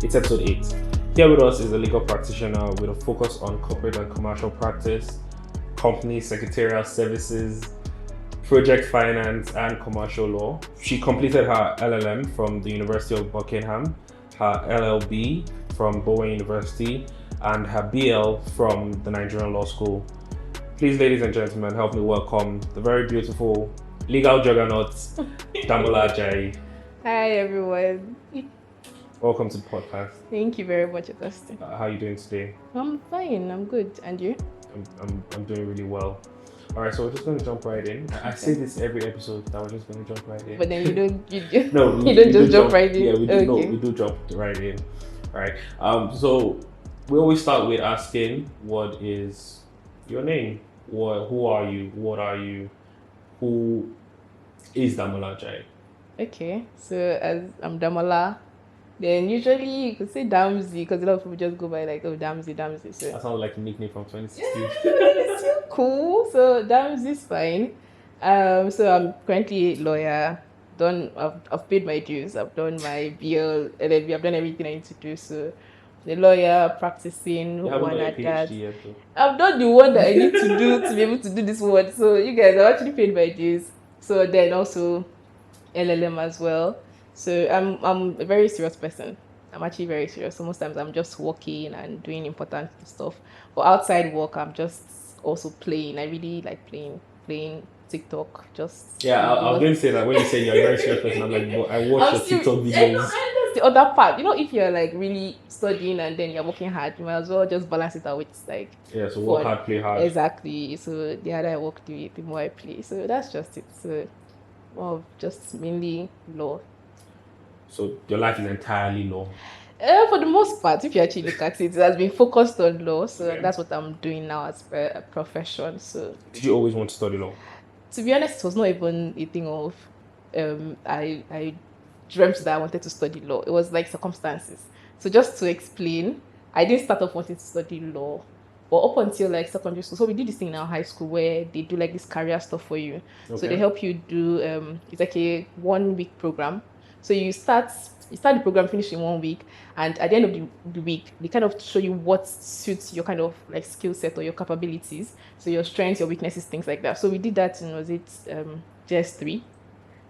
It's episode 8. Here with us is a legal practitioner with a focus on corporate and commercial practice, company secretarial services, project finance, and commercial law. She completed her LLM from the University of Buckingham, her LLB from Bowen University, and her BL from the Nigerian Law School. Please, ladies and gentlemen, help me welcome the very beautiful legal juggernaut, Damola Ajayi. Hi, everyone. Welcome to the podcast. Thank you very much, Augustine. How are you doing today? I'm fine. I'm good. And you? I'm doing really well. All right, so we're just going to jump right in. I say this every episode that we're just going to jump right in. But then you don't. No, you don't just jump right in. Yeah, we do. Okay. No, we do jump right in. All right. So we always start with asking, what is your name? Who are you? What are you? Who is Damola Ajayi? Okay. So as I'm Damola, then usually you could say Damsy because a lot of people just go by like, oh, Damsy. So That sounds like a nickname from 2016. it's so cool. So Damsy's fine. So I'm currently a lawyer. I've paid my dues. I've done my BL, LLB. I've done everything I need to do. So the lawyer practicing You haven't one done a at that. PhD yet, though. I'm not the one that I need to do to be able to do this one. So you guys have actually paid my dues. So then also LLM as well. So I'm a very serious person. I'm actually very serious. So most times I'm just working and doing important stuff. But outside work, I'm just also playing. I really like playing TikTok. Just Yeah, I was going to say that when you say you're a very serious person, I'm like, well, I watch your TikTok videos. That's the other part. You know, if you're like really studying and then you're working hard, you might as well just balance it out with like. Yeah, so work fun. hard, play hard. Exactly. So the harder I work, the more I play. So that's just it. So well, just mainly law. So your life is entirely law. For the most part, if you actually look at it, it has been focused on law. So Okay. that's what I'm doing now as a profession. So Did you always want to study law? to be honest, it was not even a thing of I dreamt that I wanted to study law. It was like circumstances. So just to explain, I didn't start off wanting to study law, but up until like secondary school. So we did this thing in our high school where they do like this career stuff for you. So Okay. they help you do it's like a 1 week program. So you start the program, finish in 1 week, and at the end of the week, they kind of show you what suits your kind of like skill set or your capabilities. So your strengths, your weaknesses, things like that. So we did that in, was it JS3?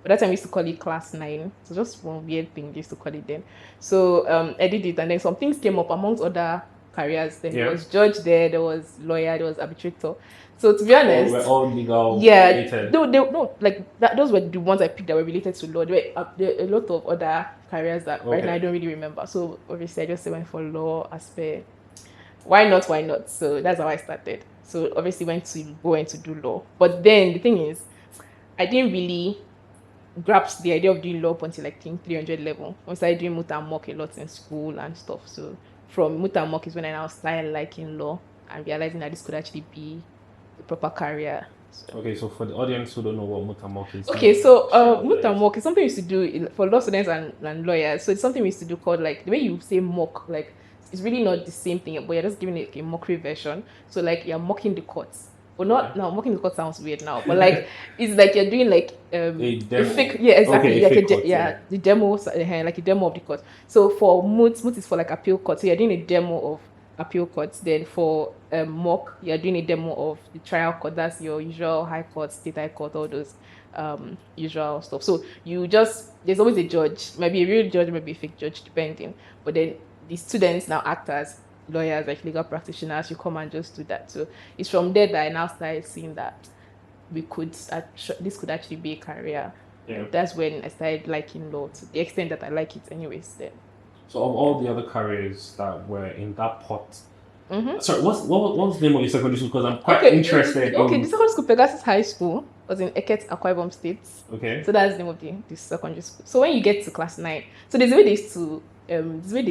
But that time we used to call it class 9. So just one weird thing they used to call it then. So I did it, and then some things came up amongst other careers. Then there was judge there was lawyer, there was arbitrator. So to be honest, we're all legal. yeah, related. no, like that. Those were the ones I picked that were related to law. There were a lot of other careers that right now I don't really remember. So obviously I just went for law as per. Why not? So that's how I started. So obviously went to go into do law. But then the thing is, I didn't really grasp the idea of doing law up until like 300 level. I started doing mut and mock a lot in school and stuff. So from mut and mock is when I now started liking law and realizing that this could actually be a proper career. So. Okay, so for the audience who don't know what mutamok is. Okay, so mutamok is something we used to do for law students and lawyers. So it's something we used to do called like the way you say mock, like it's really not the same thing, but you're just giving it a mockery version. So like you're mocking the courts. Well, not now. Mocking the court sounds weird now, but like it's like you're doing like a fake, yeah, exactly, okay, like court, the demo, like a demo of the court. So for moot is for like appeal court. So you're doing a demo of appeal court. Then for mock, you're doing a demo of the trial court. That's your usual high court, state high court, all those usual stuff. So there's always a judge. Might be a real judge, might be a fake judge, depending. But then the students now act as lawyers, like legal practitioners. You come and just do that. So it's from there that I now started seeing that this could actually be a career. Yeah. That's when I started liking law to the extent that I like it anyways then. So of all the other careers that were in that pot, sorry, what's the name of your secondary school? Because I'm quite interested. Okay, the secondary school, Pegasus High School, was in Eket, Akwa Ibom State. Okay. So that's the name of the secondary school. So when you get to class 9, so there's a way they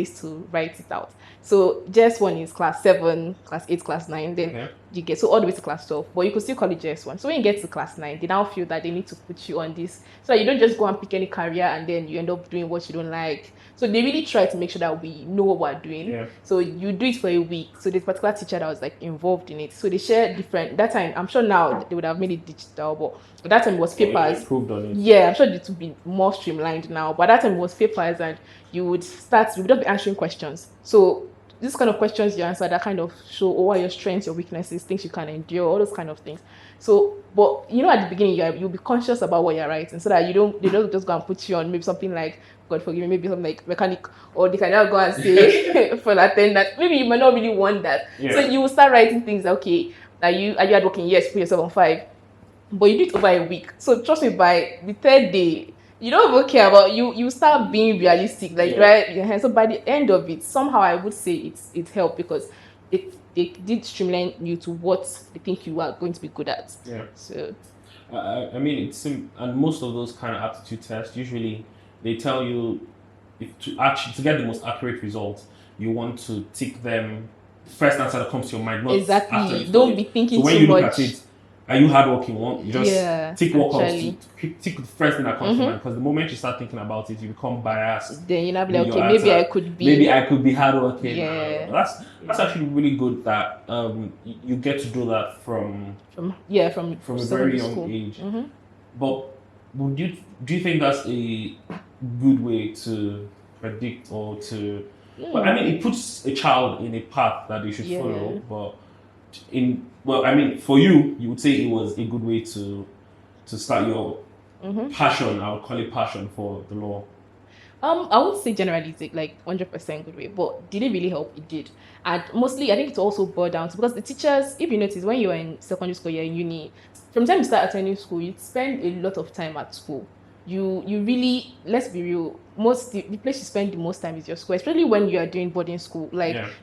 used to write it out. So JS1 is class 7, class 8, class 9. Then You get so all the way to class 12, but you could still call it JS1. So when you get to class 9, they now feel that they need to put you on this, so that you don't just go and pick any career and then you end up doing what you don't like. So they really try to make sure that we know what we're doing. Yeah. So you do it for a week. So this particular teacher that was like involved in it. So they share different. That time, I'm sure now they would have made it digital, but at that time it was papers. Improved on it. Yeah, I'm sure it would be more streamlined now. But at that time it was papers, and you would just be answering questions. So this kind of questions you answer that kind of show what are your strengths, your weaknesses, things you can endure, all those kind of things. So, but at the beginning you'll be conscious about what you're writing, so that they don't just go and put you on maybe something like, God forgive me, maybe something like mechanic, or they can now go and say for attendant. Maybe you might not really want that. Yeah. So you will start writing things like, okay, are you hardworking? Yes, put yourself on 5. But you do it over a week. So trust me, by the 3rd day, you don't even care about you start being realistic, like right. So by the end of it, somehow I would say it helped, because it did streamline you to what they think you are going to be good at. Yeah. So I mean, and most of those kind of aptitude tests, usually they tell you to get the most accurate result, you want to tick them first answer that comes to your mind. Not exactly. After Don't be thinking so when too you much. look at it, are you hardworking? You just tick what actually. comes to tick the first thing that comes to mind, because the moment you start thinking about it, you become biased. Then you're not be like, okay, maybe I could be hardworking. Yeah. That's actually really good that you get to do that from a very young age. Mm-hmm. But do you think that's a good way to predict or to? Well, I mean, it puts a child in a path that they should follow, but for you would say it was a good way to start your passion. I would call it passion for the law. I would say generally it's like 100% good way, but did it really help? It did. And mostly I think it also boiled down to, because the teachers, if you notice, when you're in secondary school, you're in uni, from the time you start attending school, you spend a lot of time at school. You really, let's be real, the place you spend the most time is your school, especially when you are doing boarding school.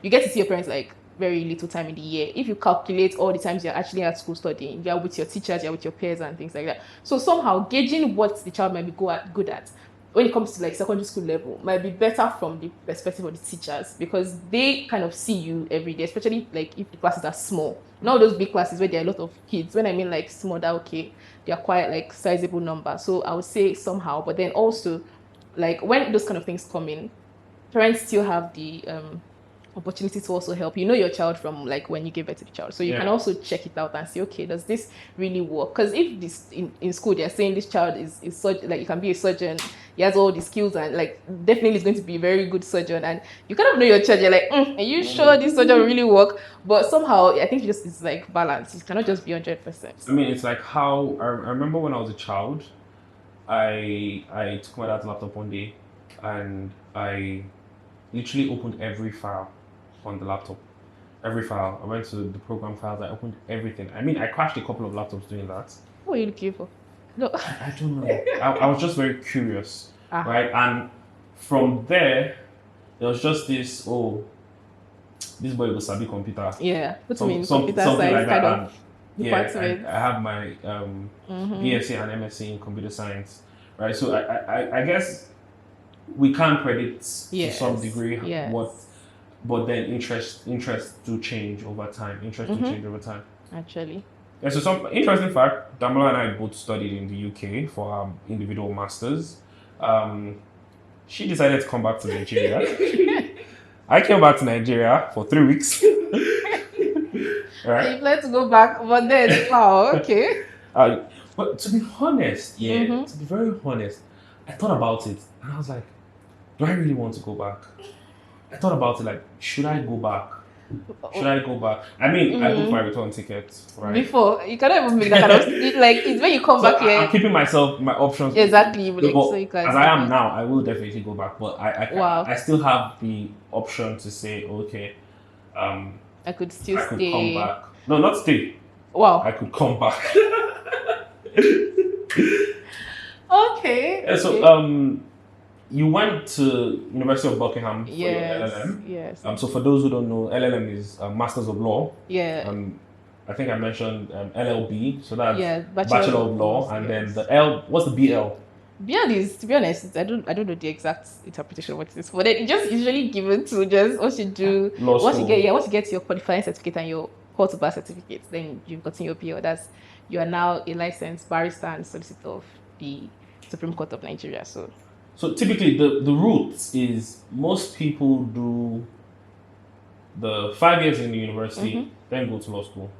You get to see your parents like very little time in the year. If you calculate all the times you're actually at school studying, you're with your teachers, you're with your peers and things like that. So somehow gauging what the child might be good at when it comes to like secondary school level might be better from the perspective of the teachers, because they kind of see you every day, especially like if the classes are small. Not those big classes where there are a lot of kids. When I mean like small, that okay, they are quite like sizable number. So I would say somehow, but then also like when those kind of things come in, parents still have the opportunity to also help. You know your child from like when you give birth to the child, so you can also check it out and say, okay, does this really work? Because if this in school they're saying this child is such like, you can be a surgeon, he has all the skills, and like definitely is going to be a very good surgeon, and you kind of know your child, you're like, are you sure this surgeon will really work? But somehow I think it's like balance. It cannot just be 100%. I mean, it's like how I remember when I was a child, I took my dad's laptop one day and I literally opened every file on the laptop. Every file. I went to the program files, I opened everything. I mean, I crashed a couple of laptops doing that. What are you looking for? No. I don't know. I was just very curious, right? And from there was just this boy was sabi computer. Yeah, what do you mean? Computer science like kind that. of department. I have my BSc and MSc in computer science, right? So I guess we can predict to some degree what, but then interest do change over time. Actually. Yeah, so some interesting fact, Damola and I both studied in the UK for our individual masters. She decided to come back to Nigeria. I came back to Nigeria for 3 weeks. Right? You plan to go back, but then, okay. But to be honest, to be very honest, I thought about it and I was like, do I really want to go back? I thought about it like, should I go back? I mean, I booked my return ticket, right? Before, you cannot even make that kind of like, it's when you come back here. I'm keeping my options. Exactly. But so you as I am now, I will definitely go back. But I still have the option to say, okay, I could stay. Come back. No, not stay. Wow. I could come back. Okay. Yeah, so you went to University of Buckingham for your LLM. Yes. So for those who don't know, LLM is Masters of Law. Yeah. I think I mentioned LLB, so that's Bachelor of Law, and then the L. What's the BL? BL is, to be honest, I don't know the exact interpretation of what it is, but then it's just usually given to just once you do law once school. you get your qualifying certificate and your called to birth certificate, then you've gotten your PO. You are now a licensed barrister and solicitor of the Supreme Court of Nigeria. So typically the route is most people do the 5 years in the university, then go to law school.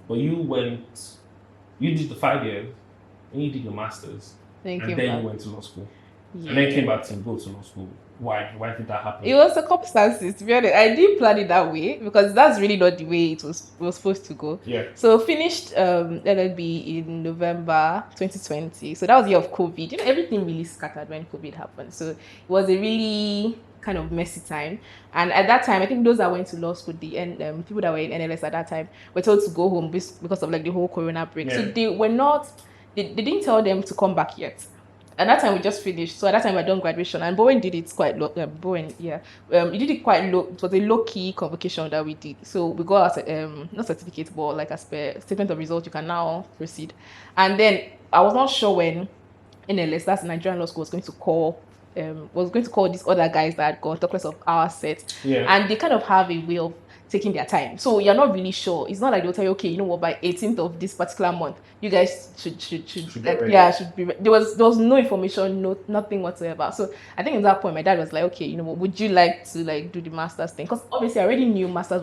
But you did the 5 years, and you did your masters, and then you went to law school, and then came back to go to law school. Why? Why did that happen? It was circumstances, to be honest. I didn't plan it that way because that's really not the way it was supposed to go. Yeah. So finished LLB in November 2020. So that was the year of COVID. You know, everything really scattered when COVID happened. So it was a really kind of messy time. And at that time, I think those that went to law school, people that were in NLS at that time, were told to go home because of like the whole Corona break. Yeah. So they didn't tell them to come back yet. At that time, we just finished. So at that time, we had done graduation. And Bowen did it quite low. He did it quite low. It was a low-key convocation that we did. So we got not certificate, but like a statement of results. You can now proceed. And then I was not sure when NLS, that's Nigerian Law School, was going to call these other guys that had gone, talk less of our set. Yeah. And they kind of have a way of taking their time. So you're not really sure. It's not like they'll tell you, okay, you know what, by 18th of this particular month, you guys should be there was no information, nothing whatsoever. So I think at that point my dad was like, okay, you know what, would you like to like do the master's thing? Because obviously I already knew master's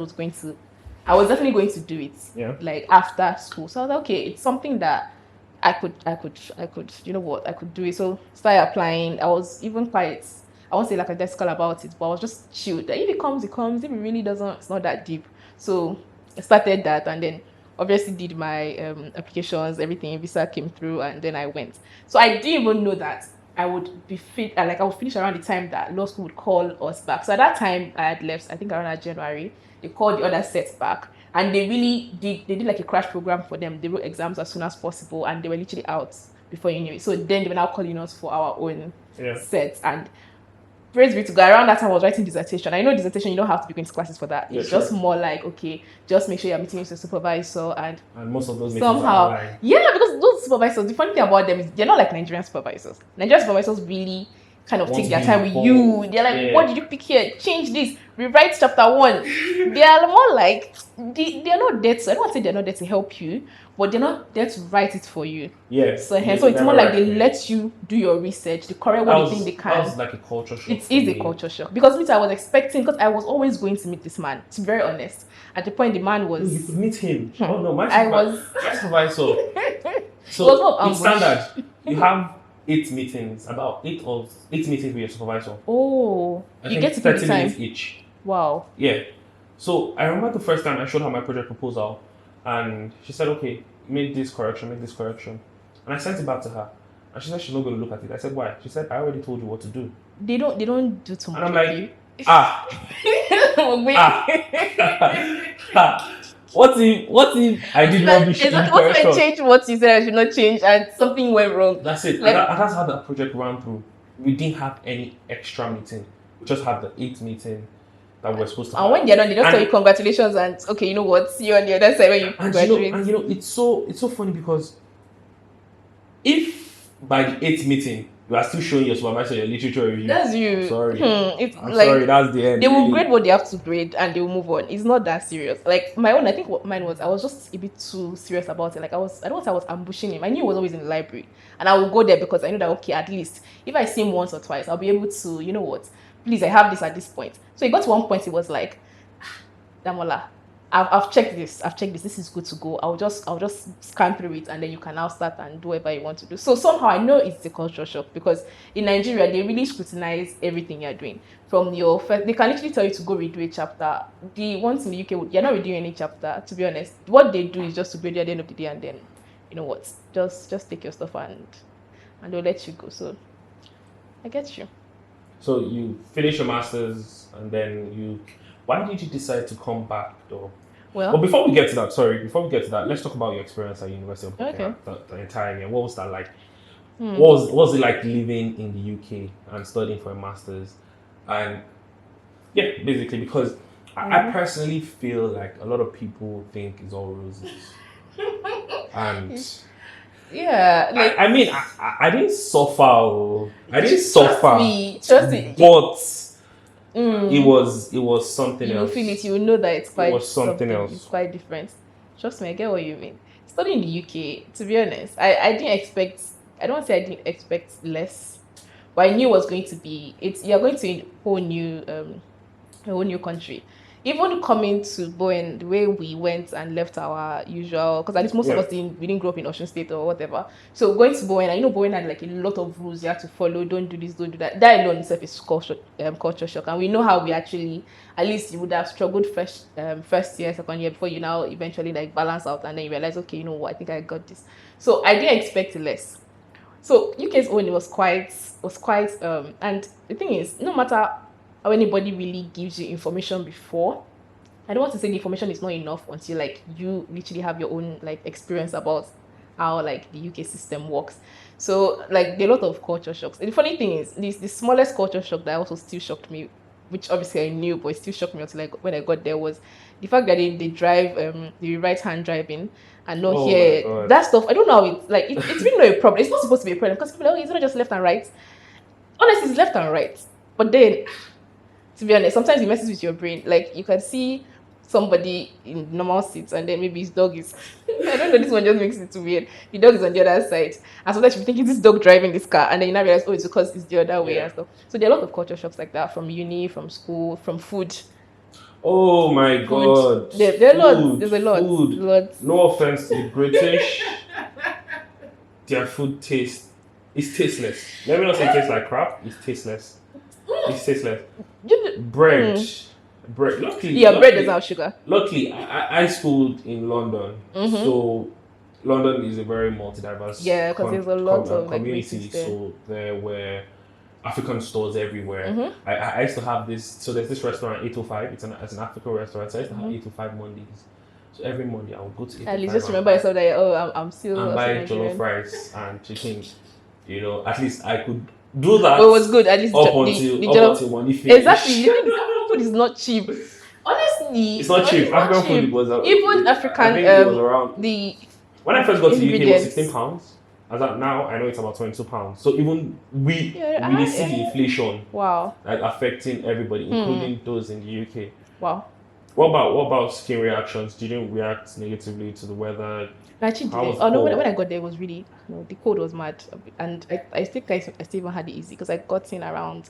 I was definitely going to do it. Yeah. Like after school. So I was like, okay, it's something that I could, you know what, I could do it. So started applying. I was even quite, I won't say like a desk about it, but I was just chilled. If it comes, it comes. If it really doesn't, it's not that deep. So I started that, and then obviously did my applications, everything, visa came through, and then I went. So I didn't even know that I would be fit, I would finish around the time that law school would call us back. So at that time, I had left, I think around January. They called the other sets back, and they did like a crash program for them. They wrote exams as soon as possible, and they were literally out before you knew it. So then they were now calling us for our own sets, and praise be to God, around that time I was writing dissertation. I know dissertation, you don't have to be going to classes for that. It's just more like, okay, just make sure you're meeting with your supervisor, and most of those somehow, because those supervisors, the funny thing about them is they're not like Nigerian supervisors. Nigerian supervisors really kind of take their time with you. They're like, what did you pick here? Change this. Rewrite chapter 1. They are more like, they're not there to, I don't want to say they're not there to help you, but they're not there to write it for you. Yes. So it's more like they let you do your research, they correct what you think they can. That was like a culture shock. It is a culture shock. Because I was expecting, because I was always going to meet this man, to be very honest. At the point, the man was... You could meet him. Oh no, my supervisor. So it's standard. You have 8 meetings, about 8 meetings with your supervisor. Oh, you get to 30 minutes each. Wow. Yeah. So I remember the first time I showed her my project proposal, and she said, okay, make this correction. And I sent it back to her. And she said she's not going to look at it. I said, why? She said, I already told you what to do. They don't do too much. And I'm like, What if I did rubbish? What if I changed what you said I should not change and something went wrong? That's it. Like, and that's how that project ran through. We didn't have any extra meeting. We just had the 8 meeting that we're supposed to have. And when they're done, they just tell you congratulations and okay, you know what? See you on the other side when you graduate. And it's so funny because if by the 8th meeting you are still showing your supervisor your literature review. That's you. Sorry. I'm sorry, that's the end. They will grade what they have to grade and they will move on. It's not that serious. Like my own, I think what mine was, I was just a bit too serious about it. Like I don't want to say I was ambushing him. I knew he was always in the library. And I would go there because I know that, okay, at least if I see him once or twice, I'll be able to, you know what, please, I have this at this point. So it got to one point, he was like, Damola, I've checked this. This is good to go. I'll just scan through it and then you can now start and do whatever you want to do. So somehow I know it's a culture shock because in Nigeria they really scrutinize everything you're doing. From your first, they can literally tell you to go redo a chapter. The ones in the UK, you're not redoing any chapter. To be honest, what they do is just to grade you at the end of the day and then, you know what, just take your stuff and they'll let you go. So I get you. So you finish your masters and then why did you decide to come back though? Well, before we get to that, let's talk about your experience at University of Birmingham, the entire year. What was that like? What was it like living in the UK and studying for a master's? And yeah, basically, because I personally feel like a lot of people think it's all roses. And yeah, like I mean, I didn't suffer. I didn't suffer. Trust me. But It was something You else. feel it, you know that it's quite was something else. It's quite different. Trust me, I get what you mean. Studying in the UK, to be honest, I didn't expect. I don't want to say I didn't expect less, but I knew it was going to be. It's you're going to a whole new country. Even coming to Bowen, the way we went and left our usual, because at least most of Yeah. us we didn't grow up in Ocean State or whatever. So going to Bowen, I know Bowen had like a lot of rules you have to follow. Don't do this, don't do that. That alone itself is culture shock, and we know how we actually, at least you would have struggled first year, second year before you now eventually like balance out, and then you realize, okay, you know what, I think I got this. So I didn't expect less. So UK's own was quite and the thing is, no matter how anybody really gives you information before, I don't want to say the information is not enough until like you literally have your own like experience about how like the UK system works. So like there are a lot of culture shocks. And the funny thing is, the smallest culture shock that also still shocked me, which obviously I knew, but it still shocked me until like when I got there, was the fact that they drive the right hand driving and not Oh my here. God. That stuff I don't know how it's really not a problem. It's not supposed to be a problem because people are like, oh, it's not just left and right. Honestly, it's left and right. But then to be honest, sometimes it messes with your brain. Like you can see somebody in normal seats and then maybe his dog is I don't know, this one just makes it too weird. The dog is on the other side. And sometimes you think it's this dog driving this car and then you now realize, oh, it's because it's the other way and stuff. So there are a lot of culture shocks like that from uni, from school, from food. Oh my God. There are lots. Food, There's a lot. food. Lots. No offense to the British. Their food it's tasteless. Let me not say it tastes like crap. It's tasteless. It's tasteless. Bread. Bread. Luckily, bread doesn't have sugar. Luckily, I schooled in London, so London is a very multi-diverse because there's a lot of like community. races there. So there were African stores everywhere. I used to have this. So there's this restaurant 805. It's an African restaurant. So I used to have 805 Mondays. So every Monday I would go to 805. At least just remember yourself that I'm still. And buy jollof rice and chicken. You know, at least I could do that. But it was good. At least up until money finished. Exactly. Food is not cheap. Honestly, it's not cheap. African food was even African. I think it was around when I first got to the UK, it was £16. As of now, I know it's about £22. So even we see the inflation. Wow. Like affecting everybody, including those in the UK. Wow. What about skin reactions? Did you react negatively to the weather? Actually, no. When I got there, it was really the cold was mad, and I think I still even had it easy because I got in around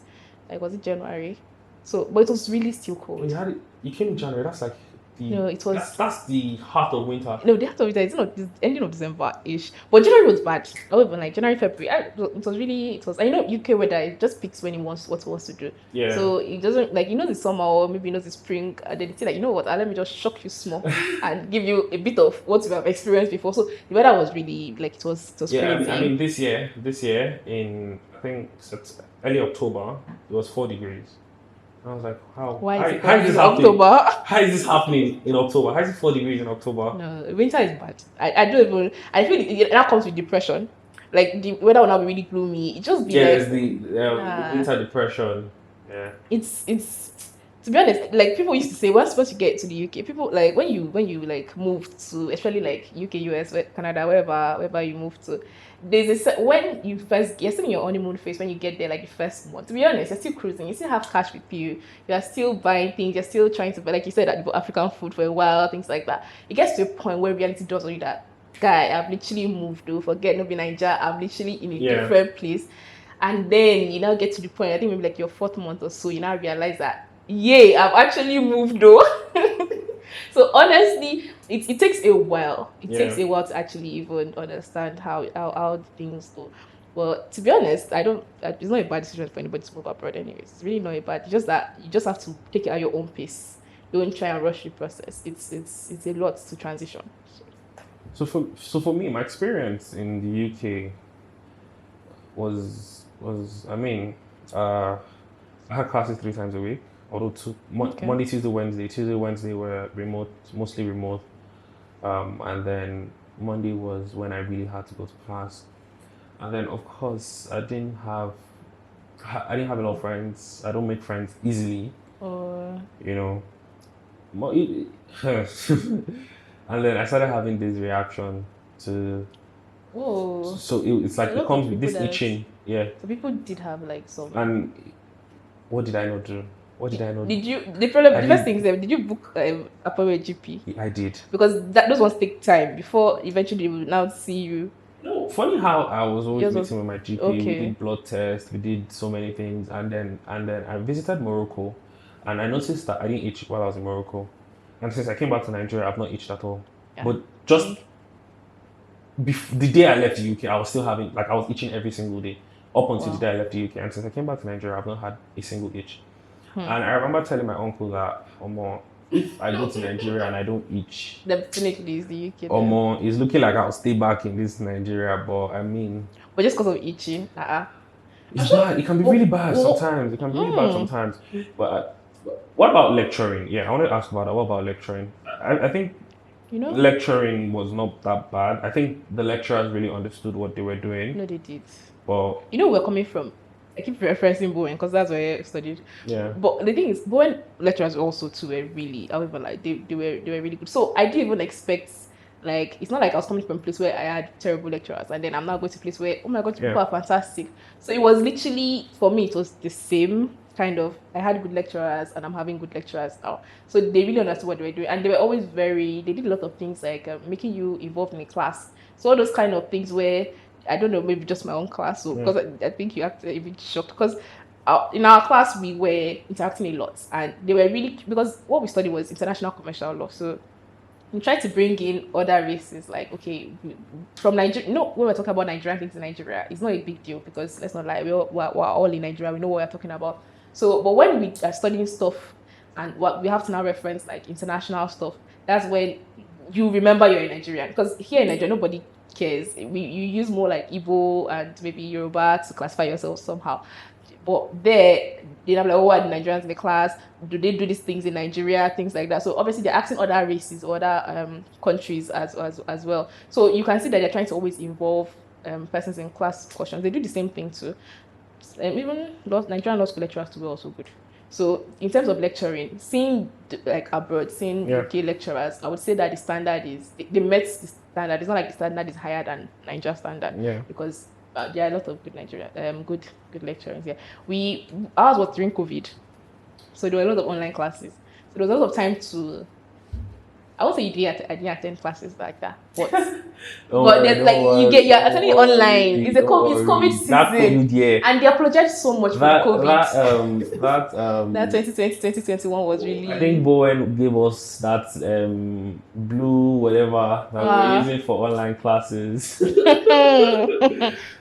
like was it January, so but it was really still cold. You came in January. That's like it was that's the heart of winter. No, the heart of winter is not the ending of December ish, but January was bad. However, like January, February, it was. I know UK weather it just picks when it wants what it wants to do. Yeah. So it doesn't like the summer or maybe the spring, and then it's like what? Let me just shock you small and give you a bit of what you have experienced before. So the weather was really like it was crazy. I mean this year in I think early October it was 4 degrees. I was like, how? How is this happening? October? How is this happening in October? How is it 4 degrees in October? No, winter is bad. I don't even. I feel it now comes with depression. Like the weather will not be really gloomy. It just be there's the winter depression. Yeah. It's to be honest, like people used to say once you get to the UK, people like when you like move to especially like UK, US, Canada, wherever you move to, there's when you're still in your honeymoon phase when you get there like the first month. To be honest, you're still cruising, you still have cash with you are still buying things, you're still trying to buy, like you said, that you bought African food for a while, things like that. It gets to a point where reality does on you that guy, I've literally moved though, forget no be Nigeria, I'm literally in a different place. And then you now get to the point, I think maybe like your 4th month or so, you now realize that I've actually moved though. So honestly, it takes a while. It takes a while to actually even understand how things go. Well, to be honest, it's not a bad decision for anybody to move abroad anyways. It's really not a bad. It's just that you just have to take it at your own pace. Don't try and rush the process. It's a lot to transition. So for me, my experience in the UK was I mean, I had classes 3 times a week. Although Monday, Tuesday, Wednesday were remote, mostly remote, and then Monday was when I really had to go to class, and then of course I didn't have a lot of friends. I don't make friends easily, and then I started having this reaction to. Whoa! So it's like it comes with this itching, So people did have like some. And what did I not do? What did I not? Did you? The problem, I the first did. thing is, did you book appointment with GP? I did. Because those ones take time before eventually we will now see you. No, funny how I was always Yours meeting was with my GP. We okay. did blood tests, we did so many things, and then I visited Morocco, and I noticed that I didn't itch while I was in Morocco, and since I came back to Nigeria, I've not itched at all. Yeah. But just the day I left the UK, I was still having I was itching every single day up until the day I left the UK, and since I came back to Nigeria, I've not had a single itch. And I remember telling my uncle that, if I go to Nigeria and I don't itch, Definitely is the UK. it's looking like I'll stay back in this Nigeria. But I mean, but just because of itching, it's bad. It can be really bad sometimes. It can be really bad sometimes. But what about lecturing? Yeah, I want to ask about that. What about lecturing? I think lecturing was not that bad. I think the lecturers really understood what they were doing. No, they did. But we're coming from. I keep referencing Bowen because that's where I studied. Yeah. But the thing is, Bowen lecturers also too were really, however, like they were really good. So I didn't even expect, like, it's not like I was coming from a place where I had terrible lecturers and then I'm now going to a place where, oh my god, people are fantastic. So it was literally, for me, it was the same kind of, I had good lecturers and I'm having good lecturers now. So they really understood what they were doing, and they were always they did a lot of things like making you involved in a class. So all those kind of things where, I don't know, maybe just my own class. So because I think you have to even shocked because in our class we were interacting a lot, and they were really, because what we studied was international commercial law. So we tried to bring in other races, like, okay, from Nigeria. When we're talking about Nigerian things in Nigeria, it's not a big deal because, let's not lie, we're all in Nigeria. We know what we're talking about. So, but when we are studying stuff and what we have to now reference like international stuff, that's when you remember you're in Nigeria. Because here in Nigeria, nobody cares. You use more like Igbo and maybe Yoruba to classify yourself somehow. But there, they're like, oh, are the Nigerians in the class? Do they do these things in Nigeria? Things like that. So obviously they're asking other races or other countries as well. So you can see that they're trying to always involve persons in class questions. They do the same thing too. Even Nigerian law school lecturers too were also good. So in terms of lecturing, seeing like abroad, seeing UK lecturers, I would say that the standard is, they met the standard. It's not like the standard is higher than Nigeria standard. Yeah. Because there are a lot of good good lecturers. Yeah. Ours was during COVID, so there were a lot of online classes. So there was a lot of time to. I won't say I didn't attend classes like that, but there's like you're attending online. It's COVID season, and they apologized so much for COVID. That 2020, 2021 was really. I think Bowen gave us that blue whatever that we're using for online classes. Those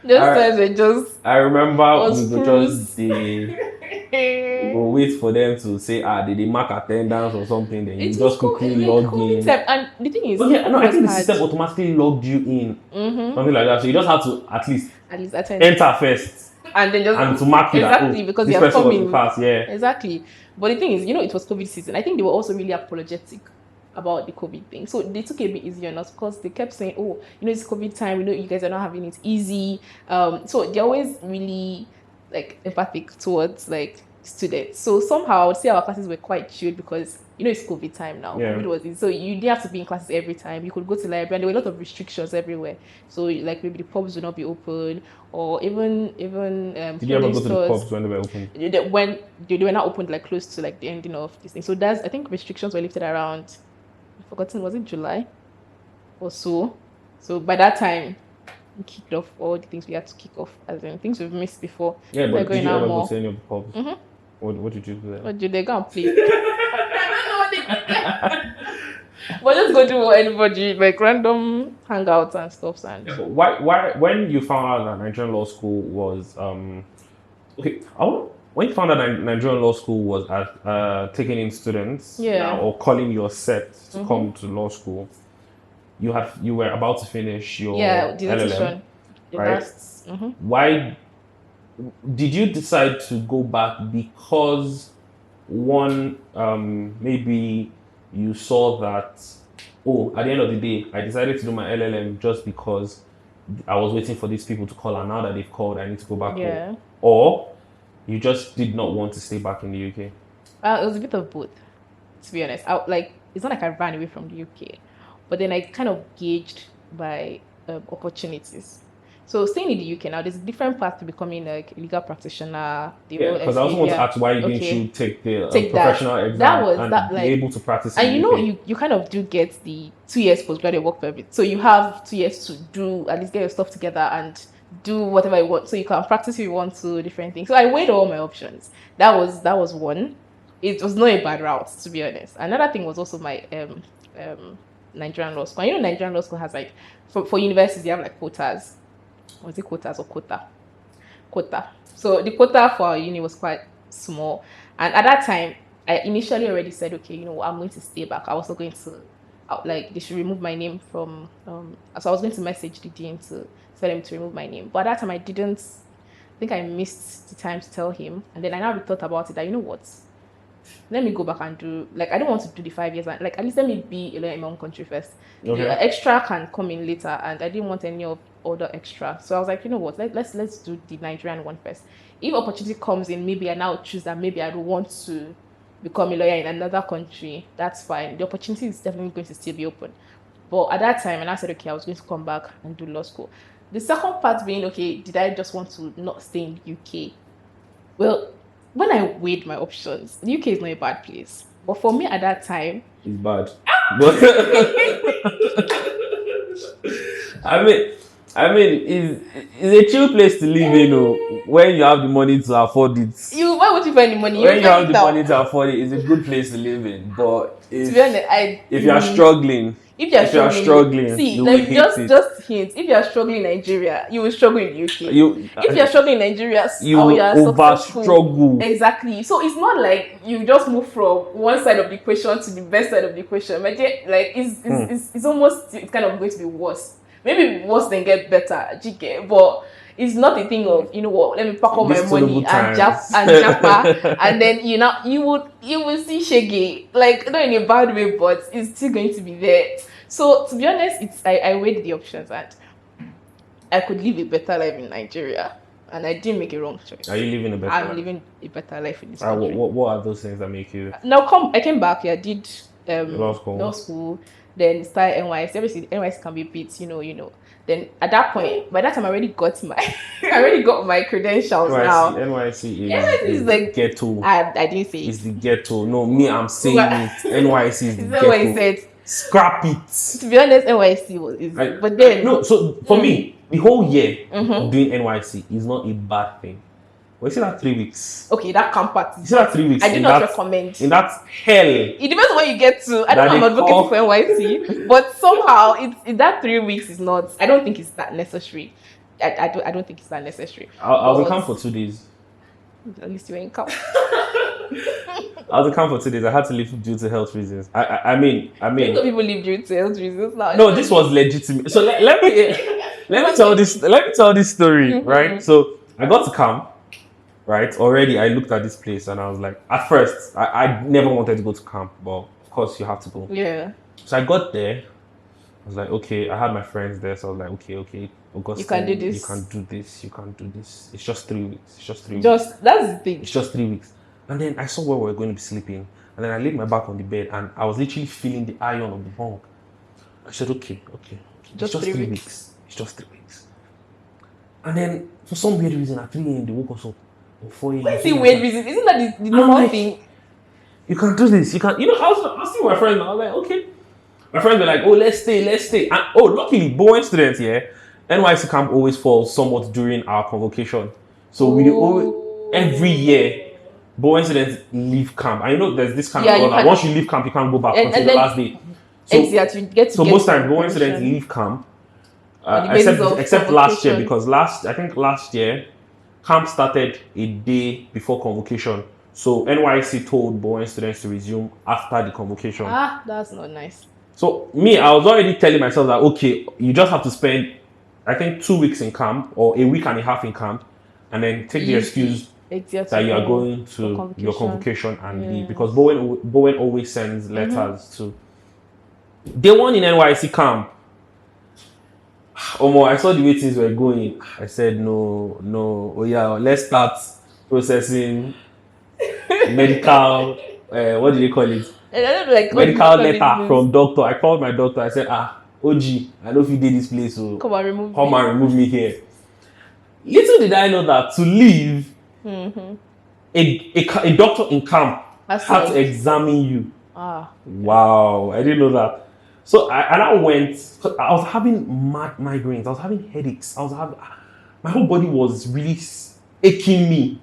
times were just. I remember we would just we'll wait for them to say, did they mark attendance or something? Then you just quickly log in. And the thing is, I think the system automatically logged you in, something like that. So you just have to at least attend. Enter first, and then just to mark you exactly that, because you're coming. Class, Exactly. But the thing is, it was COVID season. I think they were also really apologetic about the COVID thing. So they took it a bit easier on us because they kept saying, oh, it's COVID time. We know you guys are not having it easy. So they're always really like empathic towards like students. So somehow I would say our classes were quite chilled because it's COVID time now. COVID was in, so you didn't have to be in classes every time. You could go to the library, and there were a lot of restrictions everywhere. So like maybe the pubs would not be open, or even did you ever go to the pubs when they were open? When they were not opened, like close to like the ending of this thing. So I think restrictions were lifted around, I've forgotten, was it July or so? So by that time, we kicked off all the things we had to kick off, as in things we've missed before. Yeah, but did you ever go to any of the pubs? What did you do there? What did they go and play? But just go to anybody, like random hangouts and stuff. And why when you found out that Nigerian law school was when you found out that Nigerian law school was taking in students or calling your set to come to law school, you were about to finish your LLM, right? Why did you decide to go back? Because one, maybe you saw that, at the end of the day, I decided to do my LLM just because I was waiting for these people to call, and now that they've called, I need to go back home. Or you just did not want to stay back in the UK? It was a bit of both, to be honest. It's not like I ran away from the UK, but then I kind of gauged by opportunities. So staying in the UK now, there's a different path to becoming like a legal practitioner. Yeah, because I also want to ask why you didn't you take the professional exam that was and that, be like, able to practice and in you the know UK. you kind of do get the 2 years postgraduate work permit, so you have 2 years to do at least get your stuff together and do whatever you want, so you can practice if you want to different things. So I weighed all my options. That was one. It was not a bad route, to be honest. Another thing was also my Nigerian law school. And you know, Nigerian law school has like for universities you have like quotas. Was it quotas or quota? Quota. So the quota for our uni was quite small, and at that time I initially already said, okay, you know what, I'm going to stay back. I was not going to like they should remove my name from so I was going to message the dean to tell him to remove my name, but at that time I didn't think, I missed the time to tell him, and then I now thought about it that, you know what, let me go back and do, like, I don't want to do the 5 years, like at least let me be a lawyer in my own country first. Okay. The extra can come in later, and I didn't want any of other extra, so I was like, you know what, let's do the Nigerian one first. If opportunity comes in, maybe I now choose that maybe I don't want to become a lawyer in another country, that's fine. The opportunity is definitely going to still be open. But at that time, and I said, okay, I was going to come back and do law school. The second part being, okay, did I just want to not stay in the UK? Well, when I weighed my options, the UK is not a bad place. But for me at that time, it's bad. I mean, it's a chill place to live in, when you have the money to afford it. Why would you find the money? When you have the money to afford it, it's a good place to live in. But to be honest, if you are struggling, see, just hint. If you are struggling in Nigeria, you will struggle in the UK. If you are struggling in Nigeria, you will over struggle. Exactly. So it's not like you just move from one side of the equation to the best side of the equation. But like it's almost, it's kind of going to be worse. Maybe worse than get better, but it's not a thing of, you know what, let me pack all my money and JAPA, and then you will see shaggy, like, not in a bad way, but it's still going to be there. So to be honest, I weighed the options, and I could live a better life in Nigeria, and I didn't make a wrong choice. Are you living a better life? I'm living a better life in this country. What are those things that make you? Now I came back here, did law school, then started NYC. Obviously, NYC can be beat, you know. Then at that point, by that time, I already got my credentials. Now NYC is like ghetto. I didn't say it's the ghetto. No, me, I'm saying it. NYC is the ghetto. What I said. Scrap it. To be honest, NYC is. But then no. So for me, the whole year of doing NYC is not a bad thing. Well, you see that 3 weeks. Okay, that camp party. You see that 3 weeks. I do not recommend. In that hell. It depends on when you get to. I don't know, I'm advocating for NYC, but somehow in that 3 weeks is not. I don't think it's that necessary. I don't think it's that necessary. I was in camp for 2 days. At least you were in camp. I was in camp for 2 days. I had to leave due to health reasons. I mean. People leave due to health reasons now. No, this was legitimate. So let me tell this story, right? So I got to camp. Right, already I looked at this place and I was like, at first, I never wanted to go to camp, but of course you have to go. Yeah. So I got there, I was like, okay, I had my friends there, so I was like, okay, Augustine, you can do this. You can do this. It's just 3 weeks. That's the thing. It's just 3 weeks. And then I saw where we were going to be sleeping, and then I laid my back on the bed and I was literally feeling the iron of the bunk. I said, okay. It's just 3 weeks. It's just 3 weeks. And then for some weird reason at 3 a.m. they woke us up. What's the weird reason? Isn't that the normal thing? You can do this. You can. I was seeing my friends. I was like, okay. My friends were like, oh, let's stay. And luckily, Bowen students here, NYC camp always falls somewhat during our convocation. So we do every year, Bowen students leave camp. I know there's this kind of order. Once you leave camp, you can't go back until the last day. So most times, Bowen students leave camp. Except last year, because last year. Camp started a day before convocation. So NYC told Bowen students to resume after the convocation. That's not nice. So I was already telling myself that, okay, you just have to spend, I think, 2 weeks in camp or a week and a half in camp, and then take the excuse that you are going to your convocation and leave. Because Bowen always sends letters to. Day one in NYC camp. I saw the way things were going. I said, no. Oh yeah, let's start processing medical. What do they call it? Medical letter from doctor. I called my doctor. I said, OG, I know if you did this place, so come and remove me here. Little did I know that to leave, Mm-hmm. a doctor in camp That's had to like, examine you. ah, Wow, I didn't know that. So I went. 'Cause I was having mad migraines. I was having headaches. My whole body was really aching me.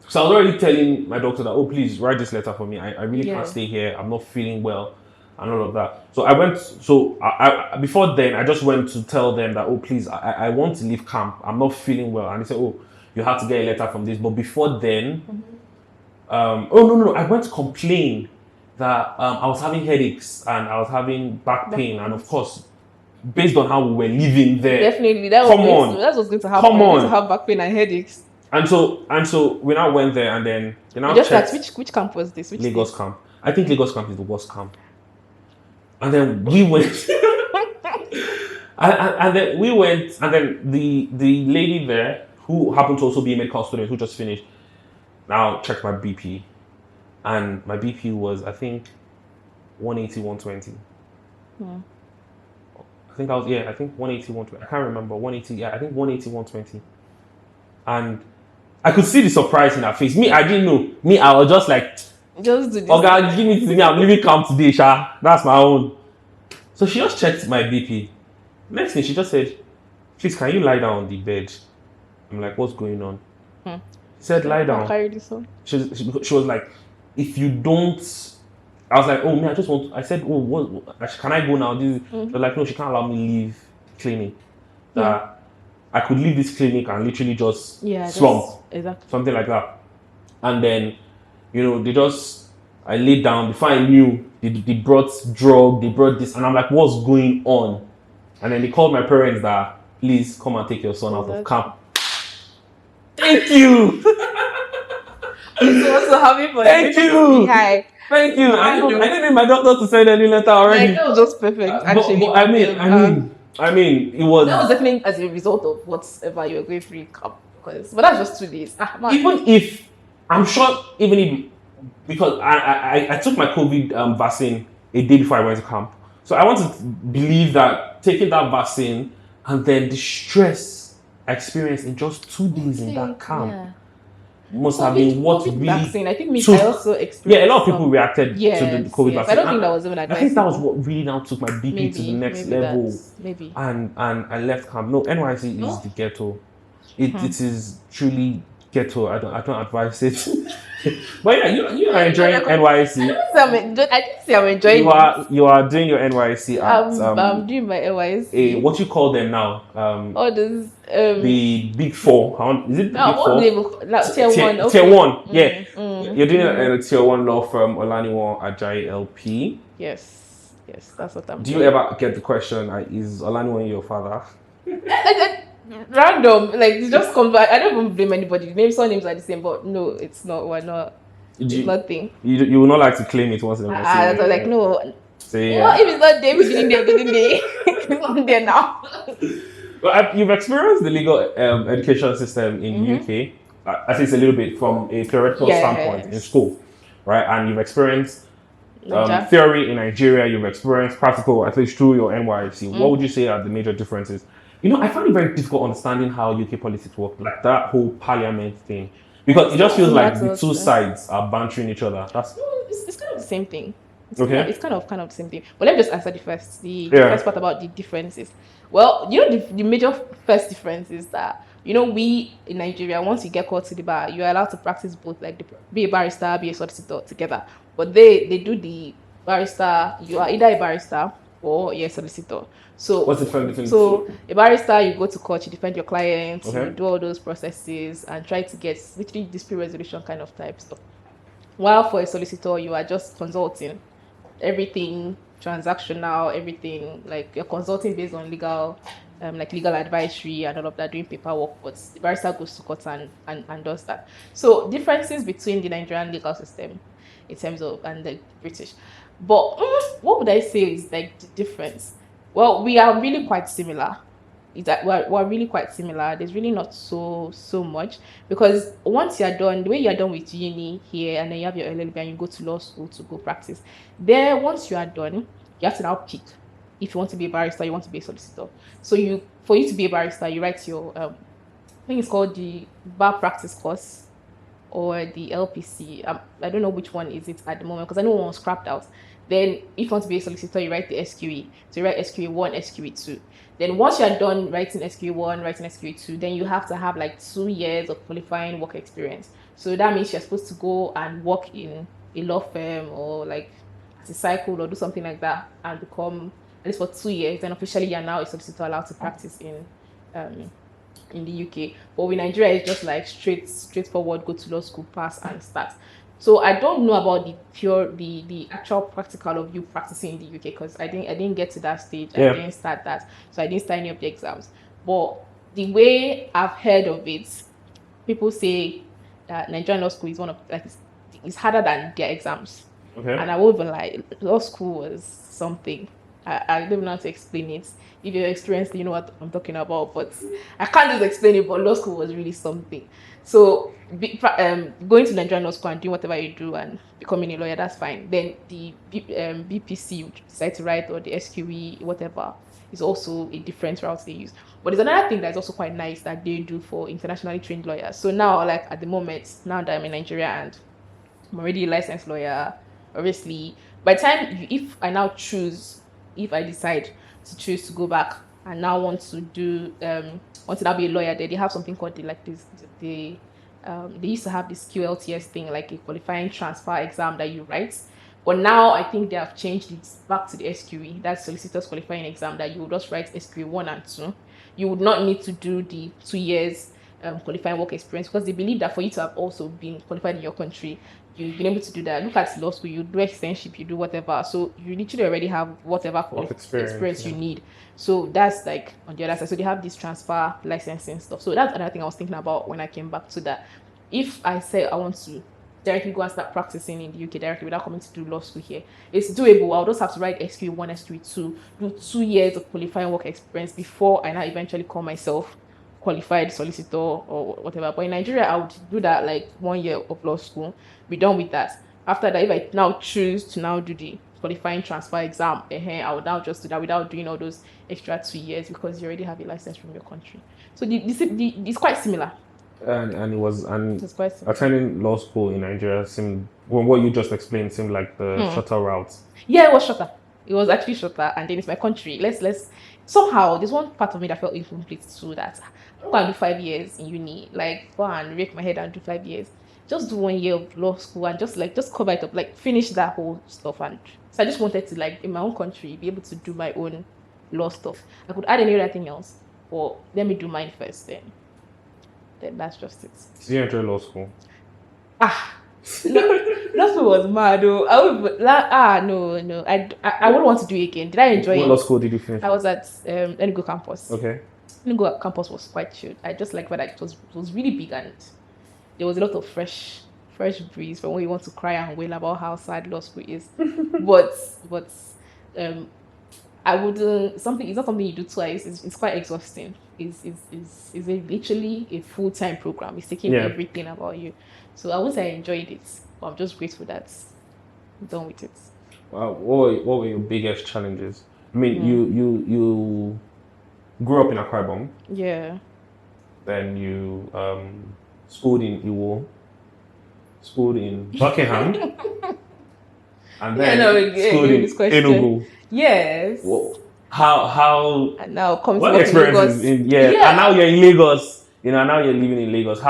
So I was already telling my doctor that, oh, please write this letter for me. I really Yeah. can't stay here. I'm not feeling well and all of that. So I went. So I before then, I just went to tell them that, oh, please, I want to leave camp. I'm not feeling well. And they said, oh, you have to get a letter from this. But before then, oh no, I went to complain that I was having headaches and I was having back pain, and of course, based on how we were living there, definitely that come was going on, to, that's what's going to happen. come You're going to on. have back pain and headaches. And so we now went there, and then they now You just checked like which camp was this? Which Lagos state? camp. I think Lagos camp is the worst camp. And then we went, and then we went, and then the lady there who happened to also be a medical student who just finished now checked my BP, and my BP was, I think, 180, 120. I think I was, I think 180, 120. I can't remember. 180, yeah, I think 180, 120. And I could see the surprise in her face. Me, I didn't know. Me, I was just like, Just do this. okay, give it to me. I'm leaving camp today, Sha. That's my own. So she just checked my BP. Next thing, she just said, please, can you lie down on the bed? I'm like, what's going on? She said, lie I'll down. carry this on. She was like, if you don't, I was like, oh, me, I just want, I said, oh, what, can I go now? She was like, no, she can't allow me to leave clinic. That I could leave this clinic and literally just slump. Exactly. Something like that. And then, I laid down. Before I knew, they brought drug, they brought this, and I'm like, what's going on? And then they called my parents that, please come and take your son out of camp. Thank you! So also happy for Thank you! Hi. Thank you. I didn't need my doctor to send any letter already. Like, that was just perfect, actually. But I mean, it was. That was definitely as a result of whatever you were going through in camp. But that's just 2 days. Even if, I'm sure, even if, because I took my COVID vaccine a day before I went to camp. So I want to believe that taking that vaccine and then the stress I experienced in just 2 days in that camp must have been what really vaccine. I think I also experienced. A lot of people reacted to the COVID vaccine. I don't think that was even advisable. I think that was what really now took my BP to the next level. Maybe. And I left camp. No, NYC is the ghetto. It is truly ghetto. I don't advise it. But yeah, you are enjoying NYC. I didn't say I'm enjoying. You are doing your NYC at I'm doing my NYC. What you call them now? All those the big four. Is it the big four? Tier 1. Okay. Tier 1. Yeah. You're doing a tier 1 law firm, Damola Ajayi LP. Yes, that's what I'm doing. Do you ever get the question, is Olaniwo your father? Random, like it just comes back. I don't even blame anybody. Surnames are the same, but no, it's not. We're not. It's nothing. You would not like to claim it once in a while. Like no. Say, well, if it's not there, we didn't there. It's not there now. Well, you've experienced the legal education system in UK. I think it's a little bit from a theoretical standpoint in school, right? And you've experienced theory in Nigeria. You've experienced practical, at least through your NYC. What would you say are the major differences? I find it very difficult understanding how UK politics work, like that whole parliament thing, because it just feels like the two sides are bantering each other. It's kind of the same thing. It's kind of the same thing. But let me just answer the first part about the differences. Well, the major first difference is that we in Nigeria, once you get called to the bar, you are allowed to practice both, like be a barrister, be a solicitor together. But they do the barrister. You are either a barrister or you're a solicitor. So what's the difference? So a barrister, you go to court, you defend your clients, you do all those processes and try to get literally dispute resolution kind of type stuff. While for a solicitor, you are just consulting, everything transactional, everything like you're consulting based on legal advisory and all of that, doing paperwork. But the barrister goes to court and does that. So differences between the Nigerian legal system in terms of and the British. But what would I say is like the difference? Well, we are really quite similar. We're really quite similar. There's really not so much, because once you're done, the way you're done with uni here, and then you have your LLB and you go to law school to go practice. There, once you are done, you have to now pick if you want to be a barrister, you want to be a solicitor. So for you to be a barrister, you write your I think it's called the bar practice course or the LPC. I don't know which one is it at the moment because I know one was scrapped out. Then if you want to be a solicitor, you write the SQE. So you write SQE 1, SQE 2. Then once you're done writing SQE 1, writing SQE 2, then you have to have like 2 years of qualifying work experience. So that means you're supposed to go and work in a law firm or like as a cycle or do something like that and become at least for 2 years. Then officially you're now a solicitor allowed to practice in the UK. But with Nigeria, it's just like straightforward, go to law school, pass and start. So I don't know about the actual practical of you practicing in the UK because I didn't get to that stage. Yeah. I didn't start that. So I didn't start any of the exams. But the way I've heard of it, people say that Nigerian law school is one of like it's harder than their exams. Okay. And I won't even lie, law school was something. I don't even know how to explain it. If you're experienced, you know what I'm talking about. But I can't just explain it. But law school was really something. So going to Nigerian law school and doing whatever you do and becoming a lawyer, that's fine. Then the BPC you decide to write or the SQE, whatever, is also a different route they use. But there's another thing that's also quite nice that they do for internationally trained lawyers. So now, like at the moment, now that I'm in Nigeria and I'm already a licensed lawyer, obviously, by the time if I decide to choose to go back and now want to do want to now be a lawyer, they have something called they used to have this QLTS thing, like a qualifying transfer exam that you write. But now I think they have changed it back to the SQE, that's solicitor's qualifying exam, that you would just write SQE 1 and 2. You would not need to do the 2 years qualifying work experience because they believe that for you to have also been qualified in your country, you've been able to do that. Look at law school, you do externship, you do whatever. So you literally already have whatever experience you need. So that's like on the other side. So they have this transfer licensing stuff. So that's another thing I was thinking about when I came back to that. If I say I want to directly go and start practicing in the UK directly without coming to do law school here, it's doable. I'll just have to write SQE 1, SQE 2, do 2 years of qualifying work experience before I now eventually call myself qualified solicitor or whatever. But in Nigeria, I would do that like 1 year of law school, be done with that. After that, if I now choose to now do the qualifying transfer exam, I would now just do that without doing all those extra 2 years because you already have a license from your country. So it's quite similar. It's quite similar. Attending law school in Nigeria seemed, well, what you just explained seemed like the shorter route. Yeah, it was shorter. It was actually shorter, and then it's my country. Let's somehow there's one part of me that felt incomplete too, that I'm going to do 5 years in uni, like go and rake my head and do 5 years. Just do 1 year of law school and just cover it up, like finish that whole stuff. And so I just wanted to, like, in my own country, be able to do my own law stuff. I could add any other thing else, but let me do mine first. Then that's just it. Did you enjoy law school? Law school was mad though. No. I wouldn't want to do it again. Did I enjoy it? What law school did you finish? I was at Enugu campus. Okay. Enugu campus was quite chilled. I just like that it was really big and there was a lot of fresh breeze from when you want to cry and wail about how sad law school is. but I wouldn't. It's not something you do twice. It's quite exhausting. It's literally a full-time program. It's taking everything about you. So I wouldn't say I enjoyed it, but I'm just grateful that I'm done with it. Wow. What were your biggest challenges? I mean, you grew up in Accra Ibom. Yeah. Then you schooled in Iwo, schooled in Buckingham, and then schooled in Enugu. Yes. Well, how and now come what to experiences Lagos. And now you're in Lagos. Now you're living in Lagos.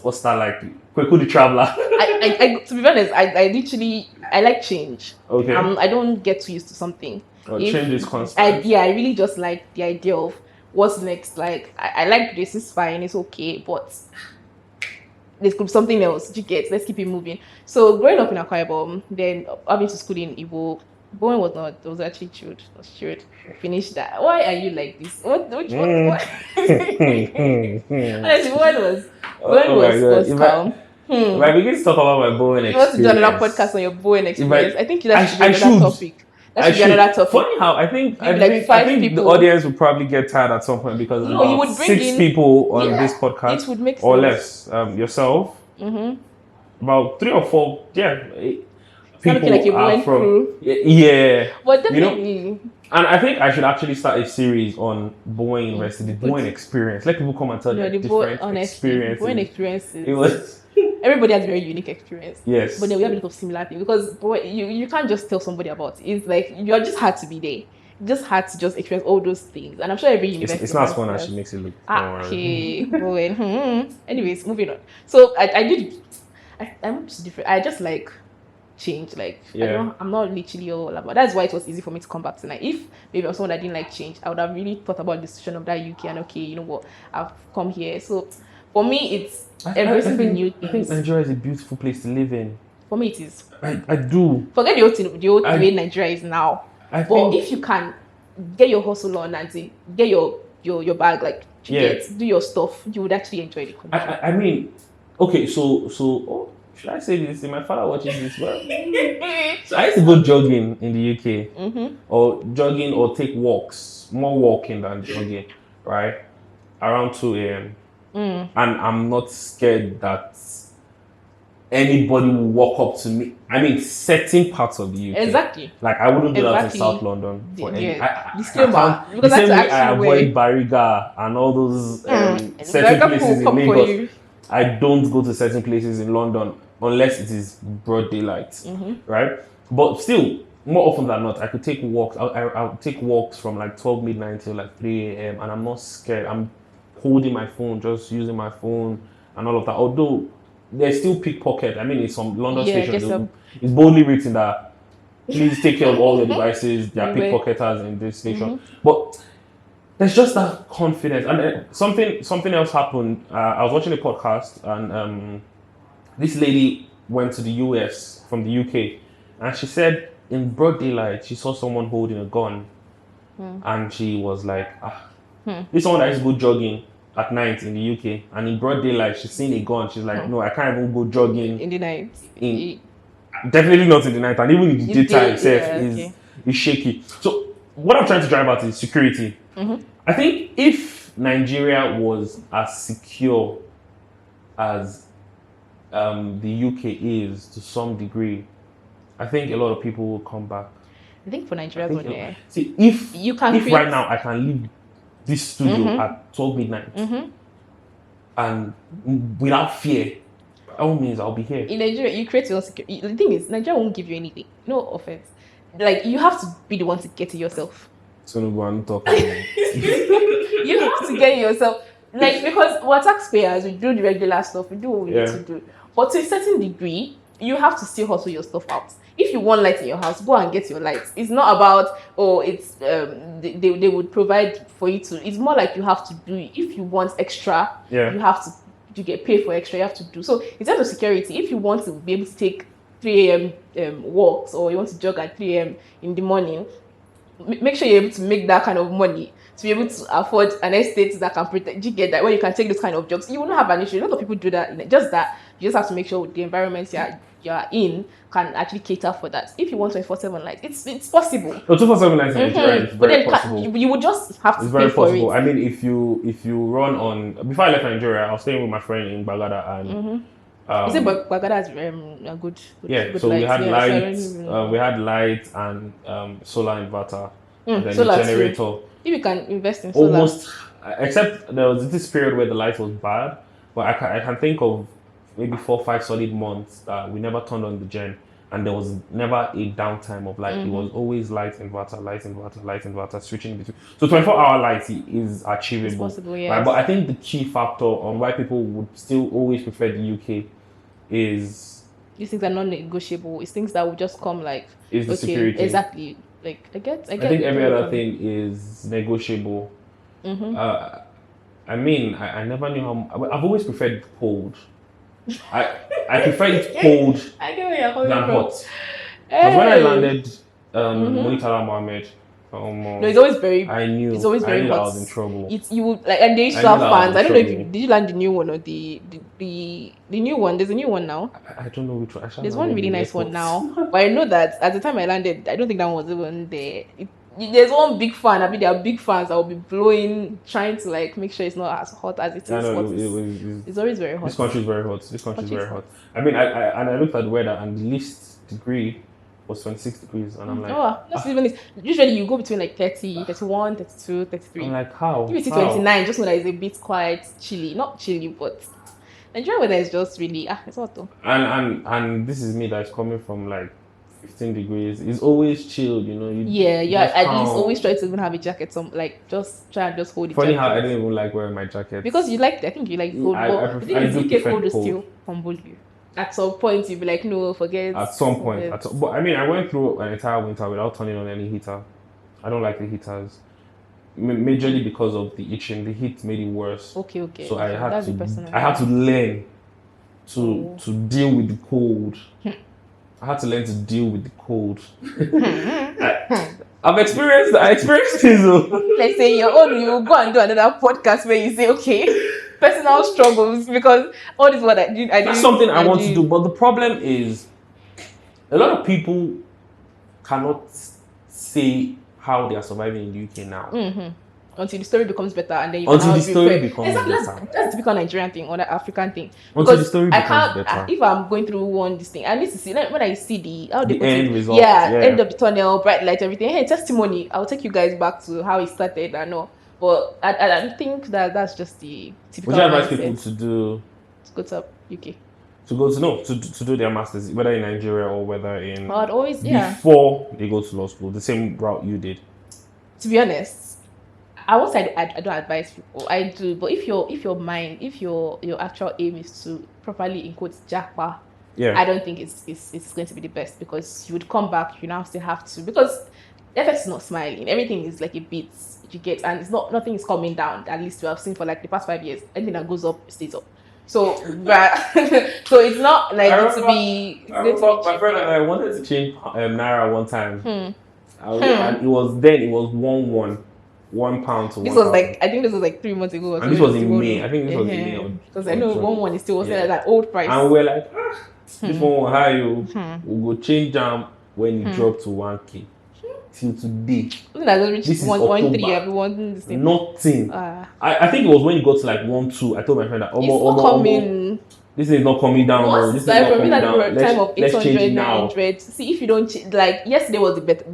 What's that like? Kweku the traveler. I to be honest, I like change. Okay. I don't get too used to something. Change is constant. I really just like the idea of what's next. Like I like this is fine, it's okay, but there could be something else. Let's keep it moving. So growing up in Akwa Ibom, then having to school in Igbo, Bowen was not. It was actually chilled. It was chilled. Finished that. Why are you like this? What? Honestly, Bowen was calm. If I begin to talk about my Bowen experience, you want to do another podcast on your Bowen experience? I think that should be another topic. That should be another topic. Funny how I think the audience would probably get tired at some point because you would bring 6 people on this podcast, it would make or sense. less. Yourself, about 3 or 4. Yeah. Start looking like a are Bowen from crew. yeah. But You know, definitely, and I think I should actually start a series on Bowen University, the Bowen experience. Let people come and tell no, their the Bowen, different honestly, the Bowen experiences. It experiences. was Everybody has a very unique experience. yes. But then we have a lot of similar things because you can't just tell somebody about it. It's like you just had to be there. You just had to just experience all those things. And I'm sure every university It's not as has fun as that. she makes it look. Don't worry. Okay, Bowen. Anyways, moving on. So I'm just different. I just like change. Like Yeah. I'm not literally all about. That's why it was easy for me to come back tonight. If maybe I was someone that didn't like change, I would have really thought about the decision of that UK and okay, you know what, I've come here. So for me, it's embracing the new I think things. Nigeria is a beautiful place to live in. For me, it is. I do. Forget the old way Nigeria is now. I But think if you can get your hustle on and say, get your bag, like do your stuff, you would actually enjoy the country. I mean, okay, so should I say this? My father watches this. Well, so I used to go jogging in the UK, or jogging or take walks, more walking than jogging, right? Around 2 a.m. And I'm not scared that anybody will walk up to me. I mean, certain parts of the UK. Exactly. Like I wouldn't do that in South London. Disclaimer. The same way I avoid Bariga and all those certain places in Lagos. I don't go to certain places in London unless it is broad daylight, right? But still, more often than not, I could take walks. I'll take walks from like 12 midnight till like 3 a.m. and I'm not scared. I'm holding my phone, just using my phone and all of that. Although there's still pickpocket. I mean, in some London stations, it's boldly written that please take care of all your devices. There are pickpocketers in this station. But there's just that confidence. And something else happened. I was watching a podcast and this lady went to the US from the UK and she said in broad daylight she saw someone holding a gun and she was like, this is someone that used to go jogging at night in the UK and in broad daylight she's seen a gun. She's like, no, I can't even go jogging in the night. Definitely not in the night, and even in the daytime itself is shaky. So what I'm trying to drive at is security. I think if Nigeria was as secure as the UK is to some degree, I think a lot of people will come back. I think for Nigeria, see, if right now I can leave this studio at 12 midnight and without fear, by all means I'll be here. In Nigeria, you create your own security. The thing is, Nigeria won't give you anything. No offense. Like, you have to be the one to get it yourself. So no go and talk. You have to get it yourself. Like, because we're taxpayers, we do the regular stuff, we do what we need to do. But to a certain degree, you have to still hustle your stuff out. If you want light in your house, go and get your lights. It's not about, it's they would provide for you to. It's more like you have to do it. If you want extra, you have to get paid for extra, you have to do. So in terms of security, if you want to be able to take 3 a.m. walks or you want to jog at 3 a.m. in the morning, make sure you're able to make that kind of money to be able to afford an estate that can protect. You get that, where you can take those kind of jobs. You will not have an issue. A lot of people do that. Just that you just have to make sure the environment you're in can actually cater for that. If you want 24/7 light, it's possible. No, 24/7 lights in Nigeria is very possible. You would just have to it's very pay for possible. it. I mean, if you run on, before I left Nigeria, I was staying with my friend in Bagada and. Is it Bagada has a good so lights. we had lights, we had lights and solar inverter, and then the generator. Too. If you can invest in solar. Almost, except there was this period where the light was bad, but I can think of maybe 4 or 5 solid months that we never turned on the gen, and there was never a downtime of light. It was always light inverter, switching between. So 24-hour light is achievable. It's possible, yes. Right? But I think the key factor on why people would still always prefer the UK is these things are non-negotiable. It's things that will just come like the security. Exactly. Like I think every other thing is negotiable. I mean, I never knew how. I've always preferred cold. I prefer it cold than hot. Because when I landed Munitala Mohammed, no, it's always very. I knew. It's always very hot. I was in trouble. You would like, and they used to have fans. I don't know if did you land the new one or the new one. There's a new one now. I don't know which one. There's one really nice one now, but I know that at the time I landed, I don't think that one was even there. There's one big fan. I mean, there are big fans that will be blowing, trying to like make sure it's not as hot as it is. It's always very hot. This country is very hot. I mean, I looked at the weather and the least degree was 26 degrees, and I'm like, Oh, that's even it. Usually you go between like 30, 31, 32, 33. I'm like, how? Give it to How? 29, just when it's a bit quiet, chilly. Not chilly, but Nigerian weather is just really it's hot though. And this is me that's coming from like 15 degrees. It's always chilled, you know. Yeah, just at least calm. always try to even have a jacket. Some like just try and just hold it. Funny how I don't even like wearing my jacket. Because you like, I think you like cold. But the thing is, UK cold will still humble you. At some point, you'll be like, no, forget. At some point, but I mean, I went through an entire winter without turning on any heater. I don't like the heaters, majorly because of the itching. The heat made it worse. Okay. So I had to learn to deal with the cold. I had to learn to deal with the cold. I experienced it. Let's say you're old, you will go and do another podcast where you say, okay, personal struggles, because all this is what I do. That's something I want to do, but the problem is a lot of people cannot say how they are surviving in the UK now. Until the story becomes better, and then you better. That's the typical Nigerian thing or the African thing. Until the story becomes better. If I'm going through this thing, I need to see, like, when I see the end result. End of the tunnel, bright light, everything. Hey, testimony. I'll take you guys back to how it started. I know, but I think that's just the typical. Would you advise people to do? To go to UK. To do their masters, whether in Nigeria or whether in. I'd always before they go to law school, the same route you did. To be honest, I won't say I don't advise people. I do, but if your actual aim is to properly in quotes JAPA, I don't think it's going to be the best, because you would come back, you now still have to, because FX is not smiling. Everything is like a bit you get, and nothing is coming down. At least we have seen for like the past 5 years. Anything that goes up stays up. So, so it's not like to be. My friend and I wanted to change naira one time. And it was 1 pound to 1. This was like, I think this was like 3 months ago. And this was in May. I think this was in May. Because I know 1 is still was at that old price. And we're like, this one will hire you. We'll go change them when it dropped to 1K. Till today. This is 1.3. Everyone the same. Nothing. I think it was when it got to like 1.2. I told my friend that it's not coming. This is not coming down. This is not coming down. Time of 800, 900. See, if you don't like, yesterday was the best.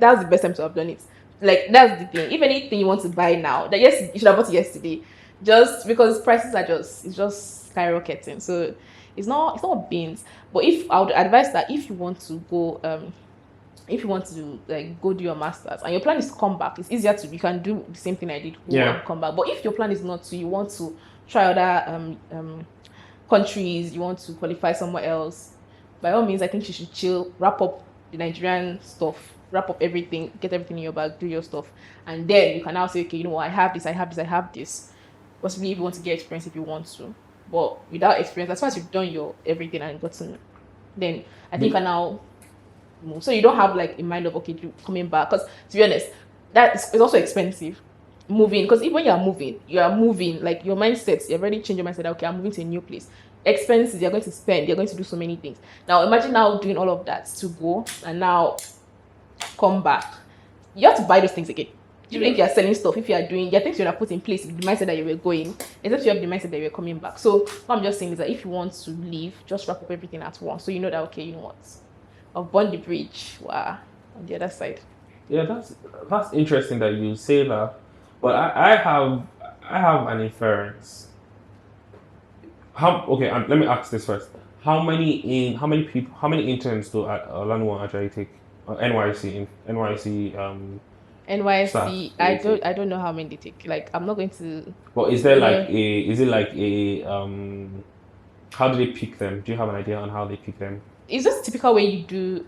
That's the best time to have done it. Like, that's the thing. If anything you want to buy now, you should have bought it yesterday. Just because prices are just skyrocketing. So it's not beans. But if I would advise that if you want to go like go do your masters and your plan is to come back, it's easier to, you can do the same thing I did, come back. But if your plan is not to, you want to try other countries, you want to qualify somewhere else, by all means I think you should chill, wrap up the Nigerian stuff, wrap up everything, get everything in your bag, do your stuff, and then you can now say, okay, you know what, I have this. Possibly if you want to get experience, if you want to, but without experience, as far as you've done your everything and gotten, then I think you can now move. So you don't have like in mind of, okay, coming back, because to be honest, it's also expensive moving, because even when you are moving like your mindset, you already change your mindset, okay, I'm moving to a new place, expenses you're going to spend, you're going to do so many things. Now imagine now doing all of that to go and now come back, you have to buy those things again. Even if you're selling stuff, if you're things you're put in place with the mindset that you were going, except you have the mindset that you're coming back. So what I'm just saying is that if you want to leave, just wrap up everything at once, so you know that, okay, you know what, I've burned the bridge on the other side. Yeah, that's interesting that you say that, but I have an inference. Let me ask this first. How many interns do Damola Ajayi take? NYC. NYC, I don't know how many they take. Like, I'm not going to. But is it like how do they pick them? Do you have an idea on how they pick them? It's just typical way you do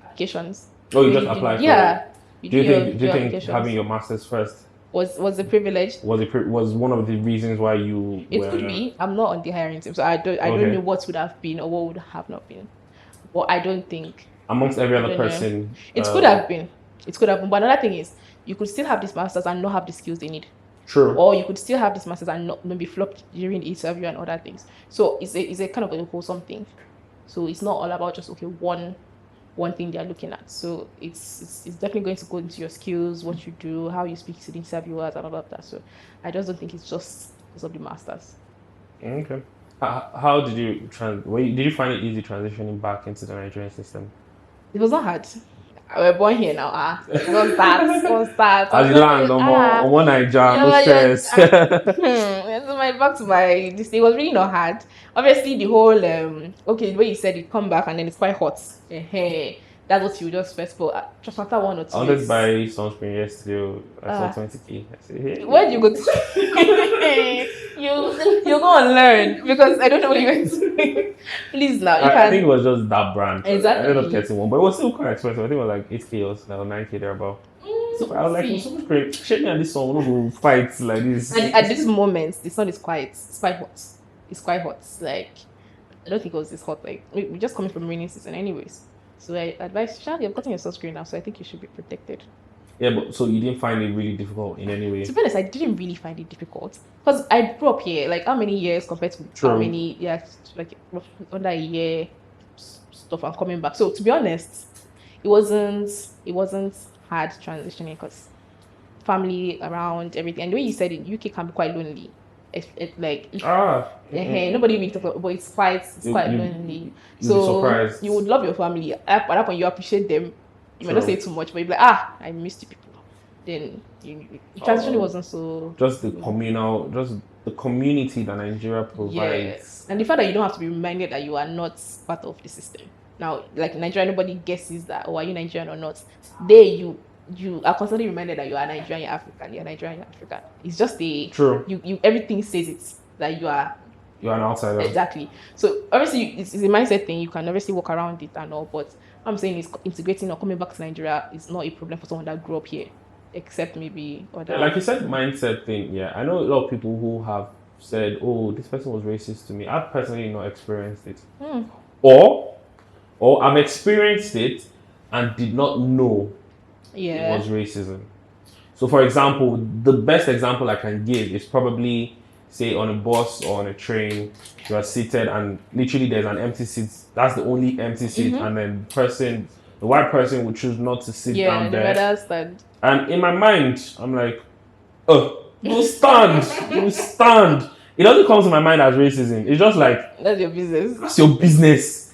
applications. Oh, you just apply for it? Do you think having your masters first was a privilege? Was one of the reasons why you? It could be. I'm not on the hiring team, so I don't know what would have been or what would have not been. But I don't think amongst every other person, it could have been. It could have been. But another thing is, you could still have these masters and not have the skills they need. True. Or you could still have these masters and not maybe flop during the interview and other things. So it's a kind of a wholesome thing. So it's not all about just, okay, one thing they're looking at. So it's definitely going to go into your skills, what you do, how you speak to the interviewers and all of that. So I just don't think it's just because of the masters. Okay. How did you find it easy transitioning back into the Nigerian system? It was not hard. We're born here now. What's that? I As was you like, land on one Niger, no stress. So back to my this. It was really not hard. Obviously, the whole okay, the way you said it, come back and then it's quite hot. That's what you just first. But just after 1 or 2 I wanted to days, buy sunscreen yesterday. I saw uh, 20k. I said, hey. where do you go to? you go and learn because I don't know what you went to. Please now, you I think it can was just that brand. I ended up exactly. getting one, but it was still quite expensive. I think it was like 8k or so, 9k thereabout. So I was like, See, sunscreen, shake me on this one. We're not going to fight like this. and at this moment, the sun is quite. It's quite hot. It's quite hot. Like I don't think it was this hot. Like we're just coming from rainy season, anyways. So I advise, Shad, you've gotten your sunscreen now, so I think you should be protected. Yeah, but so you didn't find it really difficult in any way? To be honest, I didn't really find it difficult because I grew up here. Like how many years compared to how many? Yeah, like under a year stuff. I'm coming back. So to be honest, it wasn't hard transitioning because family around everything. And the way you said it, UK can be quite lonely. Nobody really talks about, but it's quite lonely. You'll be surprised. You would love your family. At that point, you appreciate them. You might not say too much, but you're like, I missed you people. Then the transition wasn't so. Just the community that Nigeria provides. Yes, and the fact that you don't have to be reminded that you are not part of the system. Now, like in Nigeria, nobody guesses that, oh, are you Nigerian or not? There, you are constantly reminded that you are Nigerian, you're African, you're Nigerian, you're African. It's just you everything says it that you're an outsider. Exactly. So obviously it's a mindset thing. You can obviously walk around it and all, but I'm saying is integrating or coming back to Nigeria is not a problem for someone that grew up here, except maybe other. Yeah, like you said, mindset thing. Yeah, I know a lot of people who have said, "Oh, this person was racist to me." I've personally not experienced it, or I've experienced it and did not know it was racism. So, for example, the best example I can give is probably, say, on a bus or on a train, you are seated and literally there's an empty seat. That's the only empty seat, and then the white person would choose not to sit down there. Stand. And in my mind, I'm like, oh, you stand. It doesn't come to my mind as racism. It's just like, that's your business. That's your business.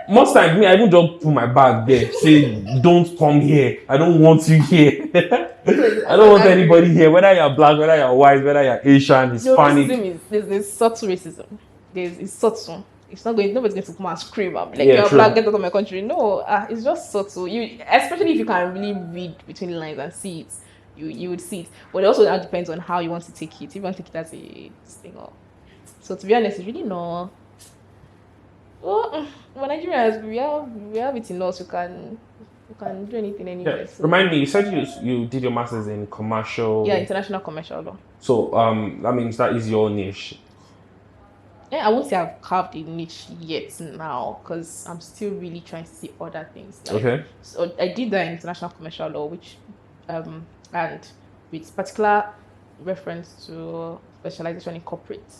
Most times, I even just put my bag there. Say, don't come here. I don't want you here. I don't want anybody here. Whether you're black, whether you're white, whether you're Asian, Hispanic. Racism there's subtle racism. It's subtle. It's nobody's going to come and scream up like you're black, get out of my country. No, it's just subtle. You, especially if you can really read between the lines and see it, you would see it. But it also now depends on how you want to take it. If you want to take it as a thing or. So to be honest, it's really no. Well, Nigerians, we have it in us. You can do anything anyway. Yeah. So. Remind me, you said you did your masters in commercial. Yeah, international commercial law. So that means that is your niche. Yeah, I won't say I've carved a niche yet now because I'm still really trying to see other things. Okay. So I did that in international commercial law, which and with particular reference to specialization in corporate,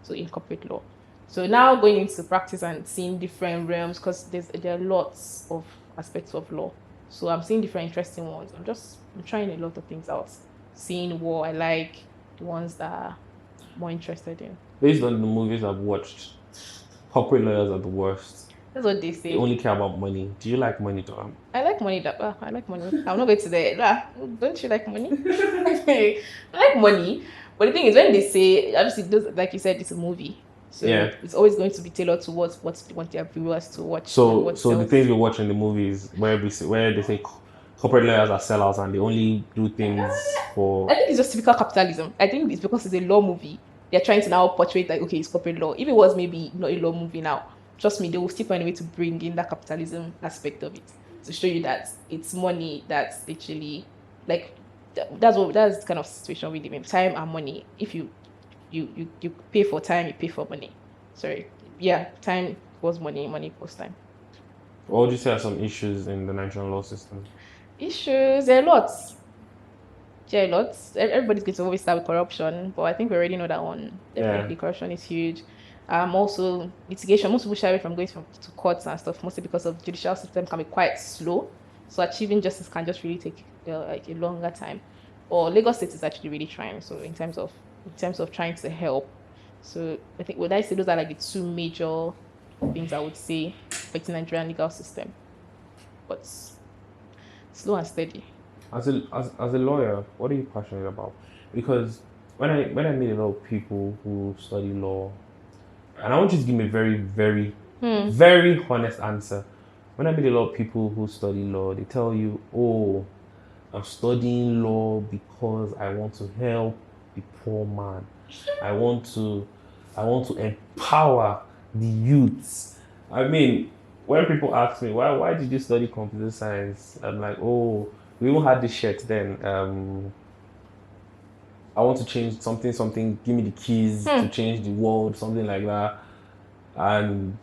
so in corporate law. So now going into practice and seeing different realms because there are lots of aspects of law. So I'm seeing different interesting ones. I'm trying a lot of things out, seeing what I like, the ones that I'm more interested in. Based on the movies I've watched, corporate lawyers are the worst. That's what they say. They only care about money. Do you like money, Tom? I like money. I like money. I'm not going to the. Don't you like money? I like money. But the thing is, when they say, obviously, like you said, it's a movie. So it's always going to be tailored towards what they want their viewers to watch. So the things you watch in the movies where they say corporate lawyers are sellouts and they only do things for. I think it's just typical capitalism. I think it's because it's a law movie. They're trying to now portray like, okay, it's corporate law. If it was maybe not a law movie now, trust me, they will still find a way to bring in that capitalism aspect of it to show you that it's money that's actually like that's the kind of situation we live in. Time and money. If you pay for time, you pay for money. Sorry. Yeah, time equals money, money equals time. What would you say are some issues in the Nigerian law system? Issues, there are lots. Yeah, lots. Everybody's going to always start with corruption, but I think we already know that one. Definitely, corruption is huge. Also, litigation. Most people shy away from going to courts and stuff, mostly because of judicial system can be quite slow. So achieving justice can just really take like a longer time. Or Lagos State is actually really trying. So in terms of trying to help. So I think would I say those are like the two major things I would say affecting the Nigerian legal system. but slow and steady. As a lawyer, what are you passionate about? Because when I meet a lot of people who study law, and I want you to give me a very, very, very honest answer. When I meet a lot of people who study law, they tell you, "Oh, I'm studying law because I want to help the poor man. I want to empower the youths." I mean, when people ask me why did you study computer science, I'm like, oh, we even had this shirt then. I want to change something. Give me the keys to change the world, something like that. And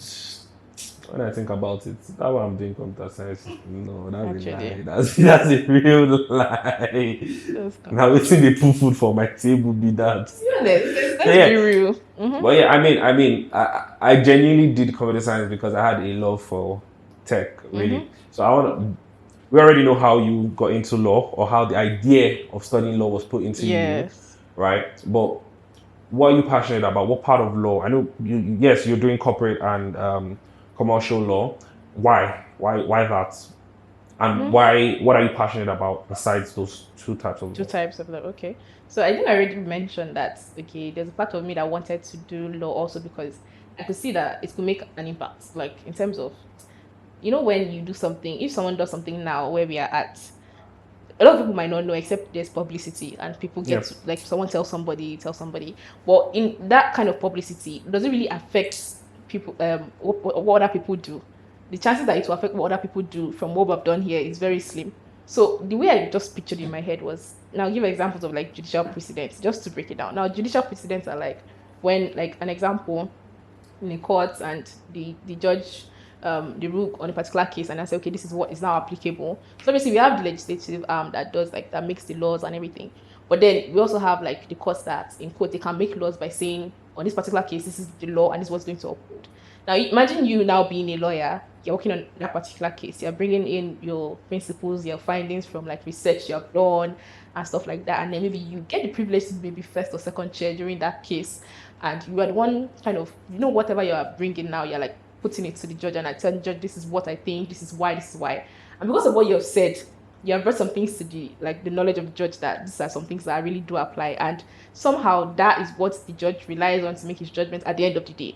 when I think about it, that what I'm doing computer science. No, that's a Actually. lie. That's a real lie. Now it's in the put food for my table be that. Let's Yeah. be real. Mm-hmm. But yeah, I genuinely did computer science because I had a love for tech, really. So we already know how you got into law or how the idea of studying law was put into you, right? But what are you passionate about? What part of law? I know yes, you're doing corporate and commercial law. Why? Why that? And why? What are you passionate about besides those two types of law? Two types of law. Okay. So I think I already mentioned that. Okay, there's a part of me that wanted to do law also because I could see that it could make an impact. Like in terms of, when you do something, if someone does something now where we are at, a lot of people might not know except there's publicity and people get to, like someone tell somebody. But in that kind of publicity, does it really affect people? What other people do? The chances that it will affect what other people do from what we've done here is very slim. So the way I just pictured in my head was, now I'll give examples of like judicial precedents just to break it down. Now judicial precedents are like when, like an example, in a court and the judge the rule on a particular case and I say, okay, this is what is now applicable. So obviously we have the legislative arm that does like that makes the laws and everything. But then we also have like the courts that in court they can make laws by saying on this particular case this is the law and this is what's going to uphold. Now imagine you now being a lawyer, you're working on that particular case, you're bringing in your principles, your findings from like research you have done and stuff like that, and then maybe you get the privilege to maybe first or second chair during that case, and you are the one kind of, whatever you are bringing now, you're like putting it to the judge and I tell the judge, this is what I think, this is why, and because of what you have said, you have brought some things to the knowledge of the judge that these are some things that really do apply, and somehow that is what the judge relies on to make his judgment at the end of the day.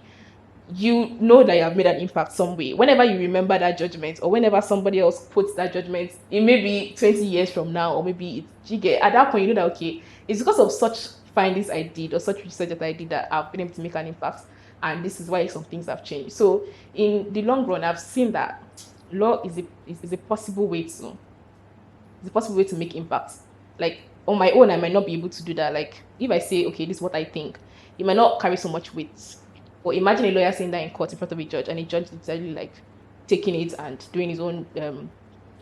You know that you have made an impact some way. Whenever you remember that judgment, or whenever somebody else puts that judgment, it may be 20 years from now, or maybe at that point, you know that, okay, it's because of such findings I did, or such research that I did, that I've been able to make an impact. And this is why some things have changed. So in the long run, I've seen that law is a possible way to make impact. Like on my own, I might not be able to do that. Like if I say, okay, this is what I think, it might not carry so much weight. Or imagine a lawyer saying that in court in front of a judge, and a judge literally like taking it and doing his own,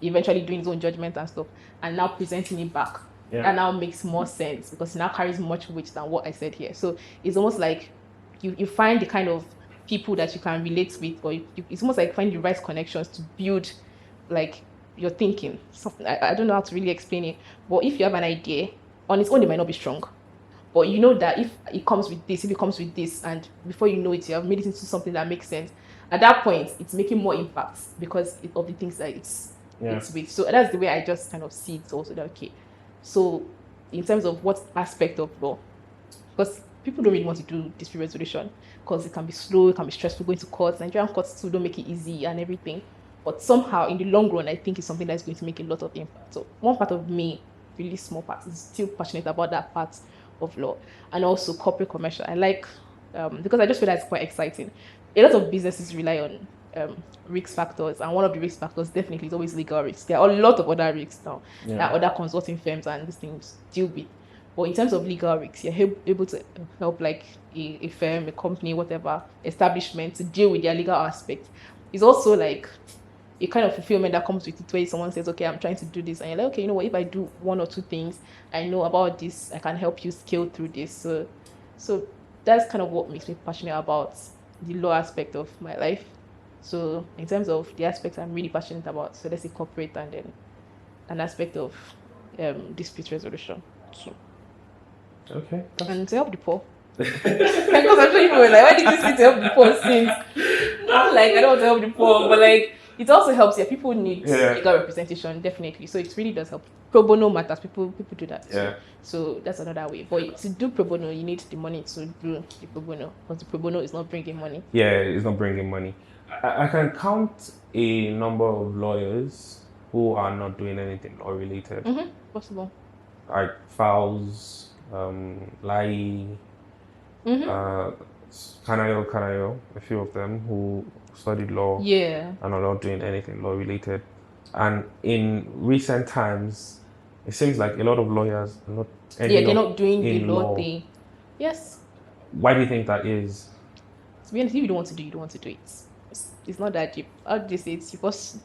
eventually doing his own judgment and stuff, and now presenting it back. Yeah. That now makes more sense because it now carries much weight than what I said here. So it's almost like you find the kind of people that you can relate with, or it's almost like finding the right connections to build like your thinking. Something I don't know how to really explain it, but if you have an idea, on its own it might not be strong. But you know that if it comes with this, and before you know it, you have made it into something that makes sense. At that point, it's making more impact because of the things that it's with. So that's the way I just kind of see it also. That, okay, so in terms of what aspect of law, because people don't really want to do dispute resolution because it can be slow, it can be stressful going to courts. Nigerian courts too don't make it easy and everything. But somehow, in the long run, I think it's something that's going to make a lot of impact. So one part of me, really small part, is still passionate about that part of law. And also corporate commercial. I like, because I just feel that's quite exciting. A lot of businesses rely on risk factors, and one of the risk factors definitely is always legal risks. There are a lot of other risks now that other consulting firms and these things deal with. But in terms of legal risks, you're able to help like a firm, a company, whatever, establishment to deal with their legal aspect. It's also like a kind of fulfillment that comes with it where someone says, okay, I'm trying to do this. And you're like, okay, you know what, if I do one or two things, I know about this, I can help you scale through this. So that's kind of what makes me passionate about the law aspect of my life. So in terms of the aspects I'm really passionate about, so let's say corporate and then an aspect of dispute resolution. So. Okay. And to help the poor. Because I'm sure people were like, why did you say to help the poor since? Not like I don't want to help the poor, but like it also helps. Yeah, people need Yeah. legal representation, definitely. So it really does help. Pro bono matters. People do that. Yeah. So that's another way. But to do pro bono, you need the money to do the pro bono, because the pro bono is not bringing money. Yeah, it's not bringing money. I can count a number of lawyers who are not doing anything law related. Possible. Like Fowles, Lai, Kanayo, a few of them who studied law Yeah. and are not doing anything law related. And in recent times, it seems like a lot of lawyers are not They're not doing the in law thing. Yes. Why do you think that is? To be honest, if you don't want to do it, you don't want to do it. It's not that deep. How do you say it? You force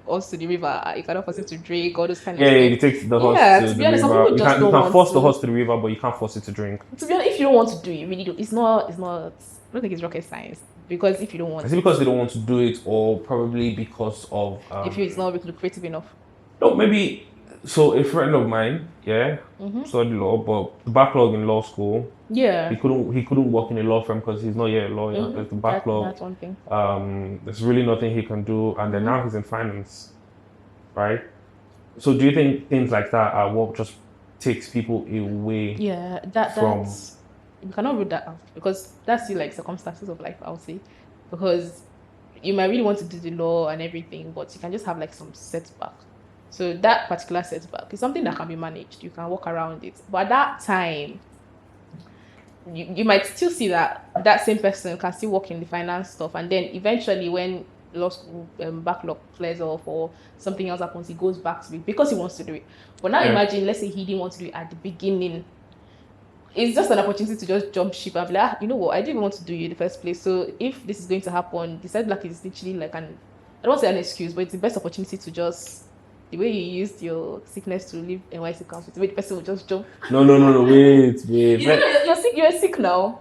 us to the river. You cannot force him to drink, all those kind of Yeah, things. you take the horse Yeah, to to be the honest, some river. people You just can don't want force the to. horse to the river, but you can't force it to drink. To be honest, if you don't want to do it, you really don't. It's not. I don't think it's rocket science, because if you don't want Is it because they don't want to do it, or probably because of if it's not lucrative enough? no, maybe. So a friend of mine, yeah, studied law, but the backlog in law school, Yeah. he couldn't work in a law firm because he's not yet a lawyer. There's the backlog. That's one thing. There's really nothing he can do, and then now he's in finance, right? So do you think things like that are what just takes people away? Yeah, that's you cannot rule that out, because that's still like circumstances of life, I would say, because you might really want to do the law and everything, but you can just have like some setback. So that particular setback is something that can be managed. You can work around it. But at that time, you might still see that same person can still work in the finance stuff, and then eventually when law school backlog clears off or something else happens, he goes back to it because he wants to do it. But now imagine, let's say he didn't want to do it at the beginning. It's just an opportunity to just jump ship and be like, you know what, I didn't want to do it in the first place. So if this is going to happen, the setback is literally like I don't want to say an excuse, but it's the best opportunity to just, the way you used your sickness to leave NYC council, the way the person will just jump. No, wait. You're sick now.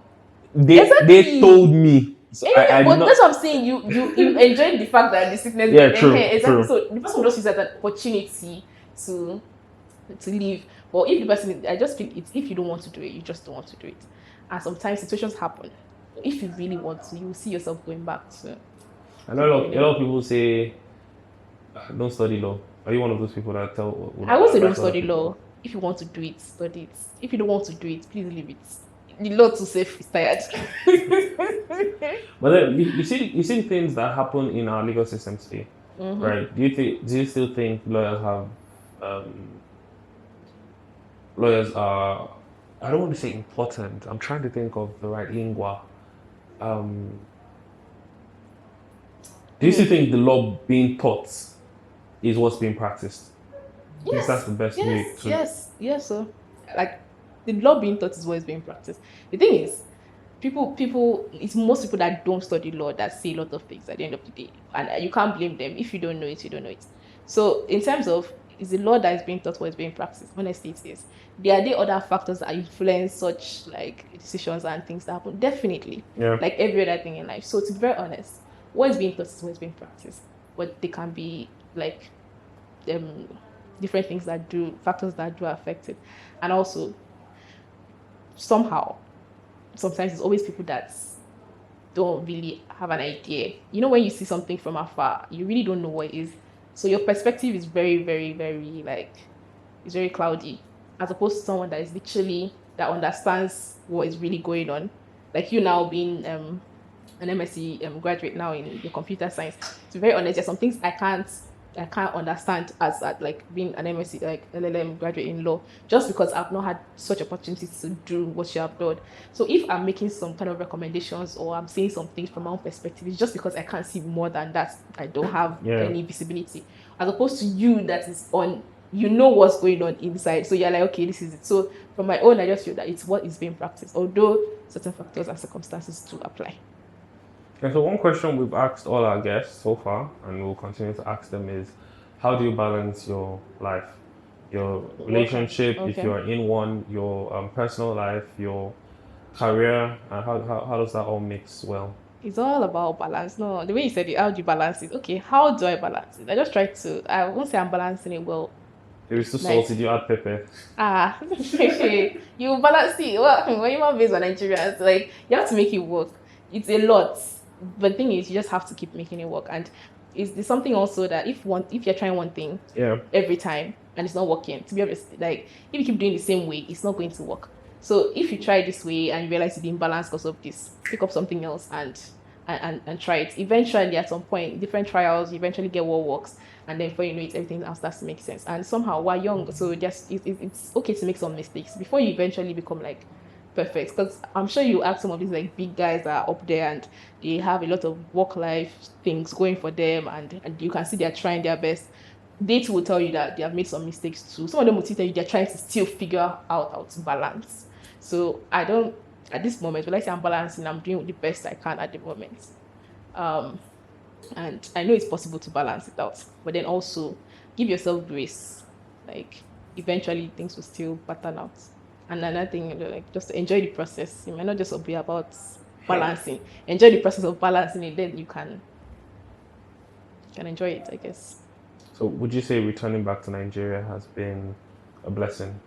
They told me. So but that's what I'm saying. You enjoyed the fact that the sickness. Yeah, true. Exactly. So the person will just use that as an opportunity to leave. But if the person, I just feel it's, if you don't want to do it, you just don't want to do it. And sometimes situations happen. If you really want to, you will see yourself going back. So I know a lot of people say, don't study law. Are you one of those people that tell? I would say don't study law. If you want to do it, study it. If you don't want to do it, please leave it. The law too safe is tired. But then you see things that happen in our legal system today, right? Do you still think lawyers have lawyers are, I don't want to say important. I'm trying to think of the right lingua. Do you still think the law being taught is what's being practiced? Yes, that's the best way to. Yes. So, like, the law being taught is what is being practiced. The thing is, people, it's most people that don't study law that say a lot of things at the end of the day, and you can't blame them. If you don't know it, you don't know it. So, in terms of, is the law that is being taught what is being practiced? Honestly, it is. There are other factors that influence such like decisions and things that happen. Definitely, like every other thing in life. So, to be very honest, what is being taught is what is being practiced. But they can be like different things factors that do affect it. And also, somehow, sometimes it's always people that don't really have an idea. You know, when you see something from afar, you really don't know what it is. So your perspective is very, very, very it's very cloudy, as opposed to someone that is literally, that understands what is really going on. Like you now being an MSc graduate now in your computer science. To be very honest, there's some things I can't understand as like being an MSc like LLM graduate in law, just because I've not had such opportunities to do what you have done. So if I'm making some kind of recommendations or I'm saying some things from my own perspective, it's just because I can't see more than that. I don't have any visibility, as opposed to you that is on, you know what's going on inside. So you're like, okay, this is it. So from my own, I just feel that it's what is being practiced, although certain factors and circumstances do apply. Okay, so one question we've asked all our guests so far, and we'll continue to ask them, is how do you balance your life, your relationship, if you're in one, your personal life, your career, and how does that all mix well? It's all about balance. No, the way you said it, how do you balance it? Okay, how do I balance it? I just try to, I won't say I'm balancing it well. If it's too salty, you add pepper. You balance it. Well, when human beings are Nigerians, like, you have to make it work. It's a lot. But the thing is, you just have to keep making it work. And is something also that if you're trying one thing every time and it's not working, to be honest, like if you keep doing the same way, it's not going to work. So if you try this way and you realize you didn't balance because of this, pick up something else and try it. Eventually, at some point, different trials, you eventually get what works, and then before you know it, everything else starts to make sense. And somehow, we're young, so just it's okay to make some mistakes before you eventually become like perfect. Because I'm sure you ask some of these like big guys that are up there and they have a lot of work-life things going for them, and you can see they're trying their best. They too will tell you that they have made some mistakes too. Some of them will tell you they're trying to still figure out how to balance. So I don't, at this moment, when I say I'm balancing, I'm doing the best I can at the moment. And I know it's possible to balance it out, but then also give yourself grace. Like eventually things will still pattern out. And another thing, like just enjoy the process. It might not just be about balancing. Enjoy the process of balancing it, then you can enjoy it, I guess. So would you say returning back to Nigeria has been a blessing?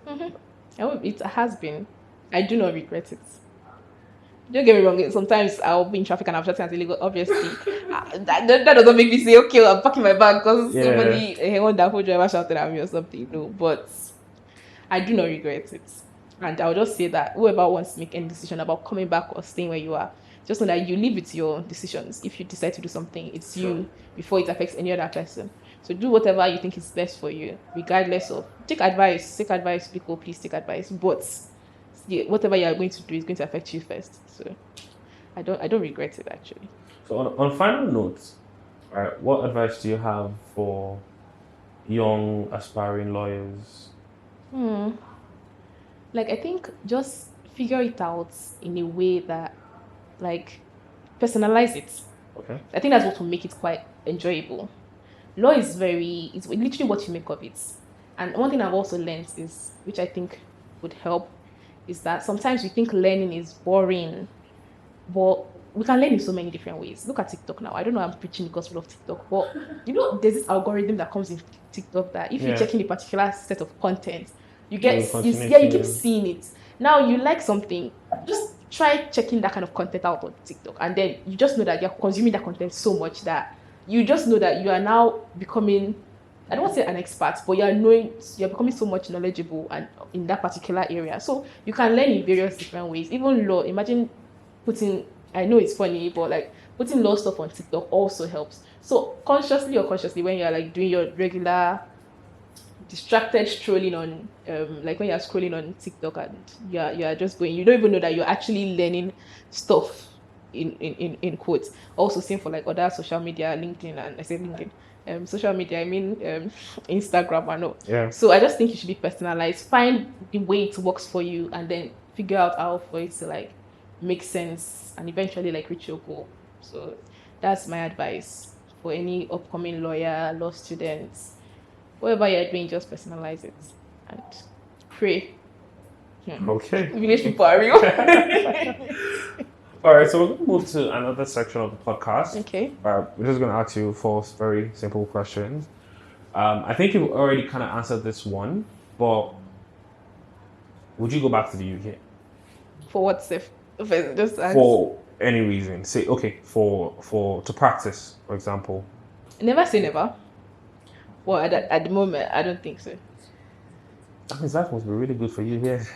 It has been. I do not regret it. Don't get me wrong. Sometimes I'll be in traffic and I'm shouting at illegal. Obviously, that doesn't make me say, okay, I'm packing my bag because somebody, a wonderful driver shouted at me or something. No, but I do not regret it. And I'll just say that whoever wants to make any decision about coming back or staying where you are, just know that you live with your decisions. If you decide to do something, it's you before it affects any other person. So do whatever you think is best for you, regardless of. Take advice, people. Please take advice. But whatever you are going to do is going to affect you first. So I don't regret it actually. So on final notes, right, what advice do you have for young aspiring lawyers? Like I think just figure it out in a way that like personalize it. Okay. I think that's what will make it quite enjoyable. Law is it's literally what you make of it. And one thing I've also learned is, which I think would help, is that sometimes we think learning is boring, but we can learn in so many different ways. Look at TikTok now. I don't know, I'm preaching the gospel of TikTok, but there's this algorithm that comes in TikTok that if you're checking a particular set of content, you keep seeing it. Now you like something, just try checking that kind of content out on TikTok, and then you just know that you're consuming that content so much that you just know that you are now becoming, I don't want to say an expert, but you're becoming so much knowledgeable and in that particular area. So you can learn in various different ways. Even law, imagine I know it's funny, but like putting law stuff on TikTok also helps. So consciously or unconsciously, when you're like doing your regular distracted strolling on like when you're scrolling on TikTok and you're just going, you don't even know that you're actually learning stuff in quotes. Also same for like other social media, LinkedIn, and I say LinkedIn, social media, I mean Instagram, I know. Yeah. So I just think you should be personalized. Find the way it works for you and then figure out how for it to like make sense and eventually like reach your goal. So that's my advice for any upcoming law students. Whatever you're doing, just personalize it and pray. Okay. Village people are real. All right, so we're going to move to another section of the podcast. Okay. We're just going to ask you 4 very simple questions. I think you've already kind of answered this one, but would you go back to the UK? For what safe? Just ask. For any reason. Say, okay, to practice, for example. Never say never. Well, at the moment, I don't think so. That means life must be really good for you here.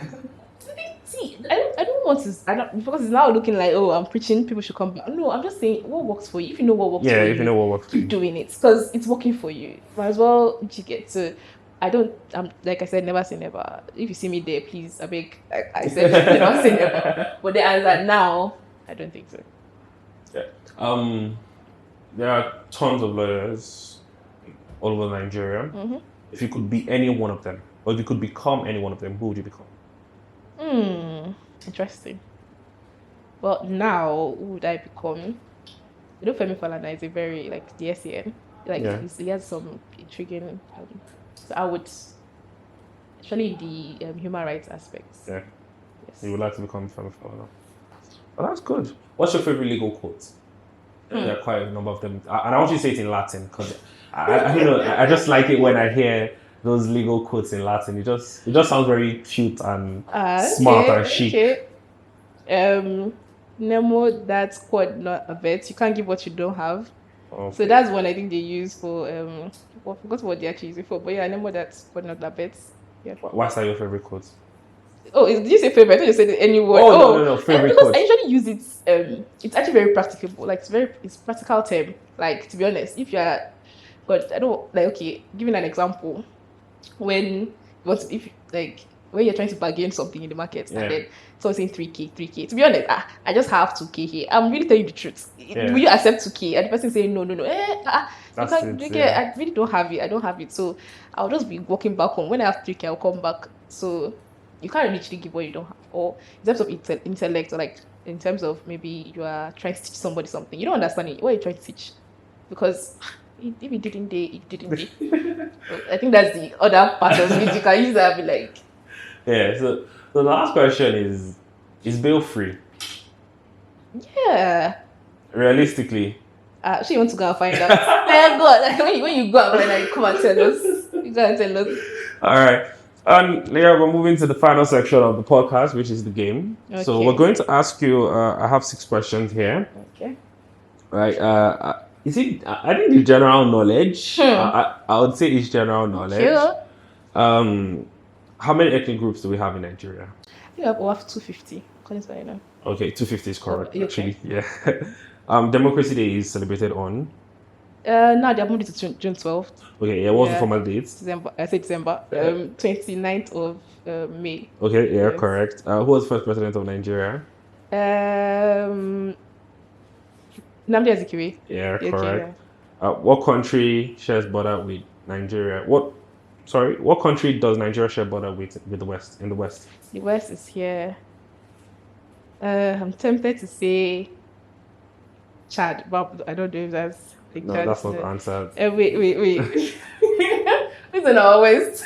See, I don't want to, because it's now looking like, oh, I'm preaching, people should come back. No, I'm just saying what works for you. If you know what works for you. Yeah, if you know what works for you. Keep doing it because it's working for you. Might as well get to. I'm like I said, never say never. If you see me there, please, I beg. I said never say never. But the answer now, I don't think so. Yeah. There are tons of lawyers all over Nigeria. Mm-hmm. If you could be any one of them, or if you could become any one of them, who would you become? Interesting. Well, now who would I become? You know, Femi Falana is a very like the SEN. Like he has some intriguing. So I would actually the human rights aspects. Yeah. Yes. You would like to become Femi Falana. Well, that's good. What's your favorite legal quote? There are quite a number of them, and I want you to say it in Latin because I just like it when I hear those legal quotes in Latin. It just sounds very cute and smart and chic. Okay. Nemo, that quote not a vet. You can't give what you don't have. Okay. So that's one I think they use for I forgot what they actually use it for, but yeah, I know that's but not that bit. Yeah. What's that your favorite quote? Oh, did you say favorite? I thought you said any word. No, favorite because quote. I usually use it. It's actually very practicable. Like it's practical term. Like, to be honest, if you're, but I don't like. Okay, giving an example, when when you're trying to bargain something in the market, and then someone's saying 3K. To be honest, I just have 2K here. I'm really telling you the truth. Will you accept 2K? And the person saying no. That's I really don't have it. I don't have it. So I'll just be walking back home. When I have 3K, I'll come back. So you can't literally give what you don't have. Or in terms of intellect, or like in terms of maybe you are trying to teach somebody something, you don't understand it. What are you trying to teach? Because if you didn't day, it didn't day. So I think that's the other part of it. You can use that and be like. Yeah, so the last question is bail free? Yeah. Realistically. She wants to go and find out. Thank God. Like, when you go out, like, come and tell us. You go and tell us. Alright. And Leah, we're moving to the final section of the podcast, which is the game. Okay. So we're going to ask you, I have 6 questions here. Okay. Right. I think the general knowledge. I would say it's general knowledge. Sure. How many ethnic groups do we have in Nigeria? We have 250. Okay, 250 is correct. Okay. Actually, yeah. Democracy Day is celebrated on. Now they have moved it to June 12th. Okay, yeah. What's the formal date? December. I said December. 29th of May. Okay, yeah, yes. Correct. Who was the first president of Nigeria? Nnamdi Azikiwe. Yeah, correct. Yeah. What country shares border with Nigeria? What country does Nigeria share border with the West? In the West? The West is here. I'm tempted to say Chad, but I don't know if that's. That's not the answer. Wait. Who's in our West?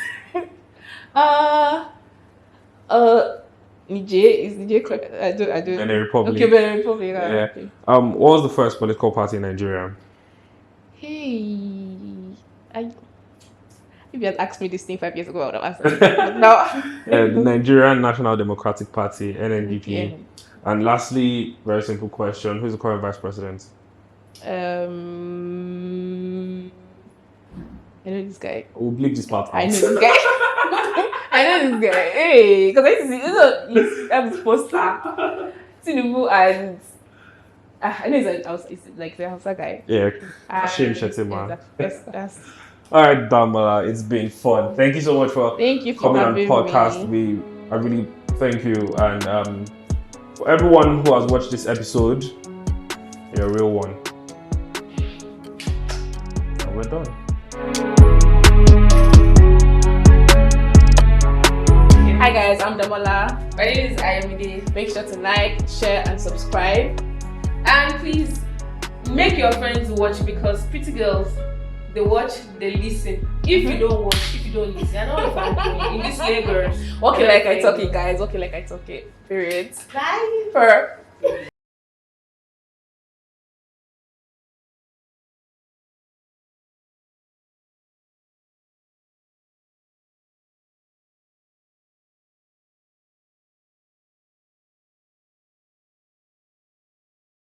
Niger is Niger correct? I don't. Benin Republic. Okay, Benin Republic. Yeah. Okay. What was the first political party in Nigeria? If you had asked me this thing 5 years ago, I would have answered it. No. The Nigerian National Democratic Party, NNDP. And lastly, very simple question: who's the current vice president? I know this guy. We'll bleep this part out. I know this guy. Hey, because I used to see his poster. Tinubu and I know it's like the Hausa guy. Yeah, Hashim Shettima. That's all right, Damola, it's been fun. Thank you so much for coming on the podcast. I really thank you, and for everyone who has watched this episode, you're a real one. And we're done. Hi guys, I'm Damola. My name is Ayomide. Make sure to like, share, and subscribe. And please make your friends watch, because pretty girls, they watch, they listen. If you don't watch, if you don't listen, I know if I'm in this Lagos. Okay, like I talk it, guys. Okay, like I talk it. Period. Bye.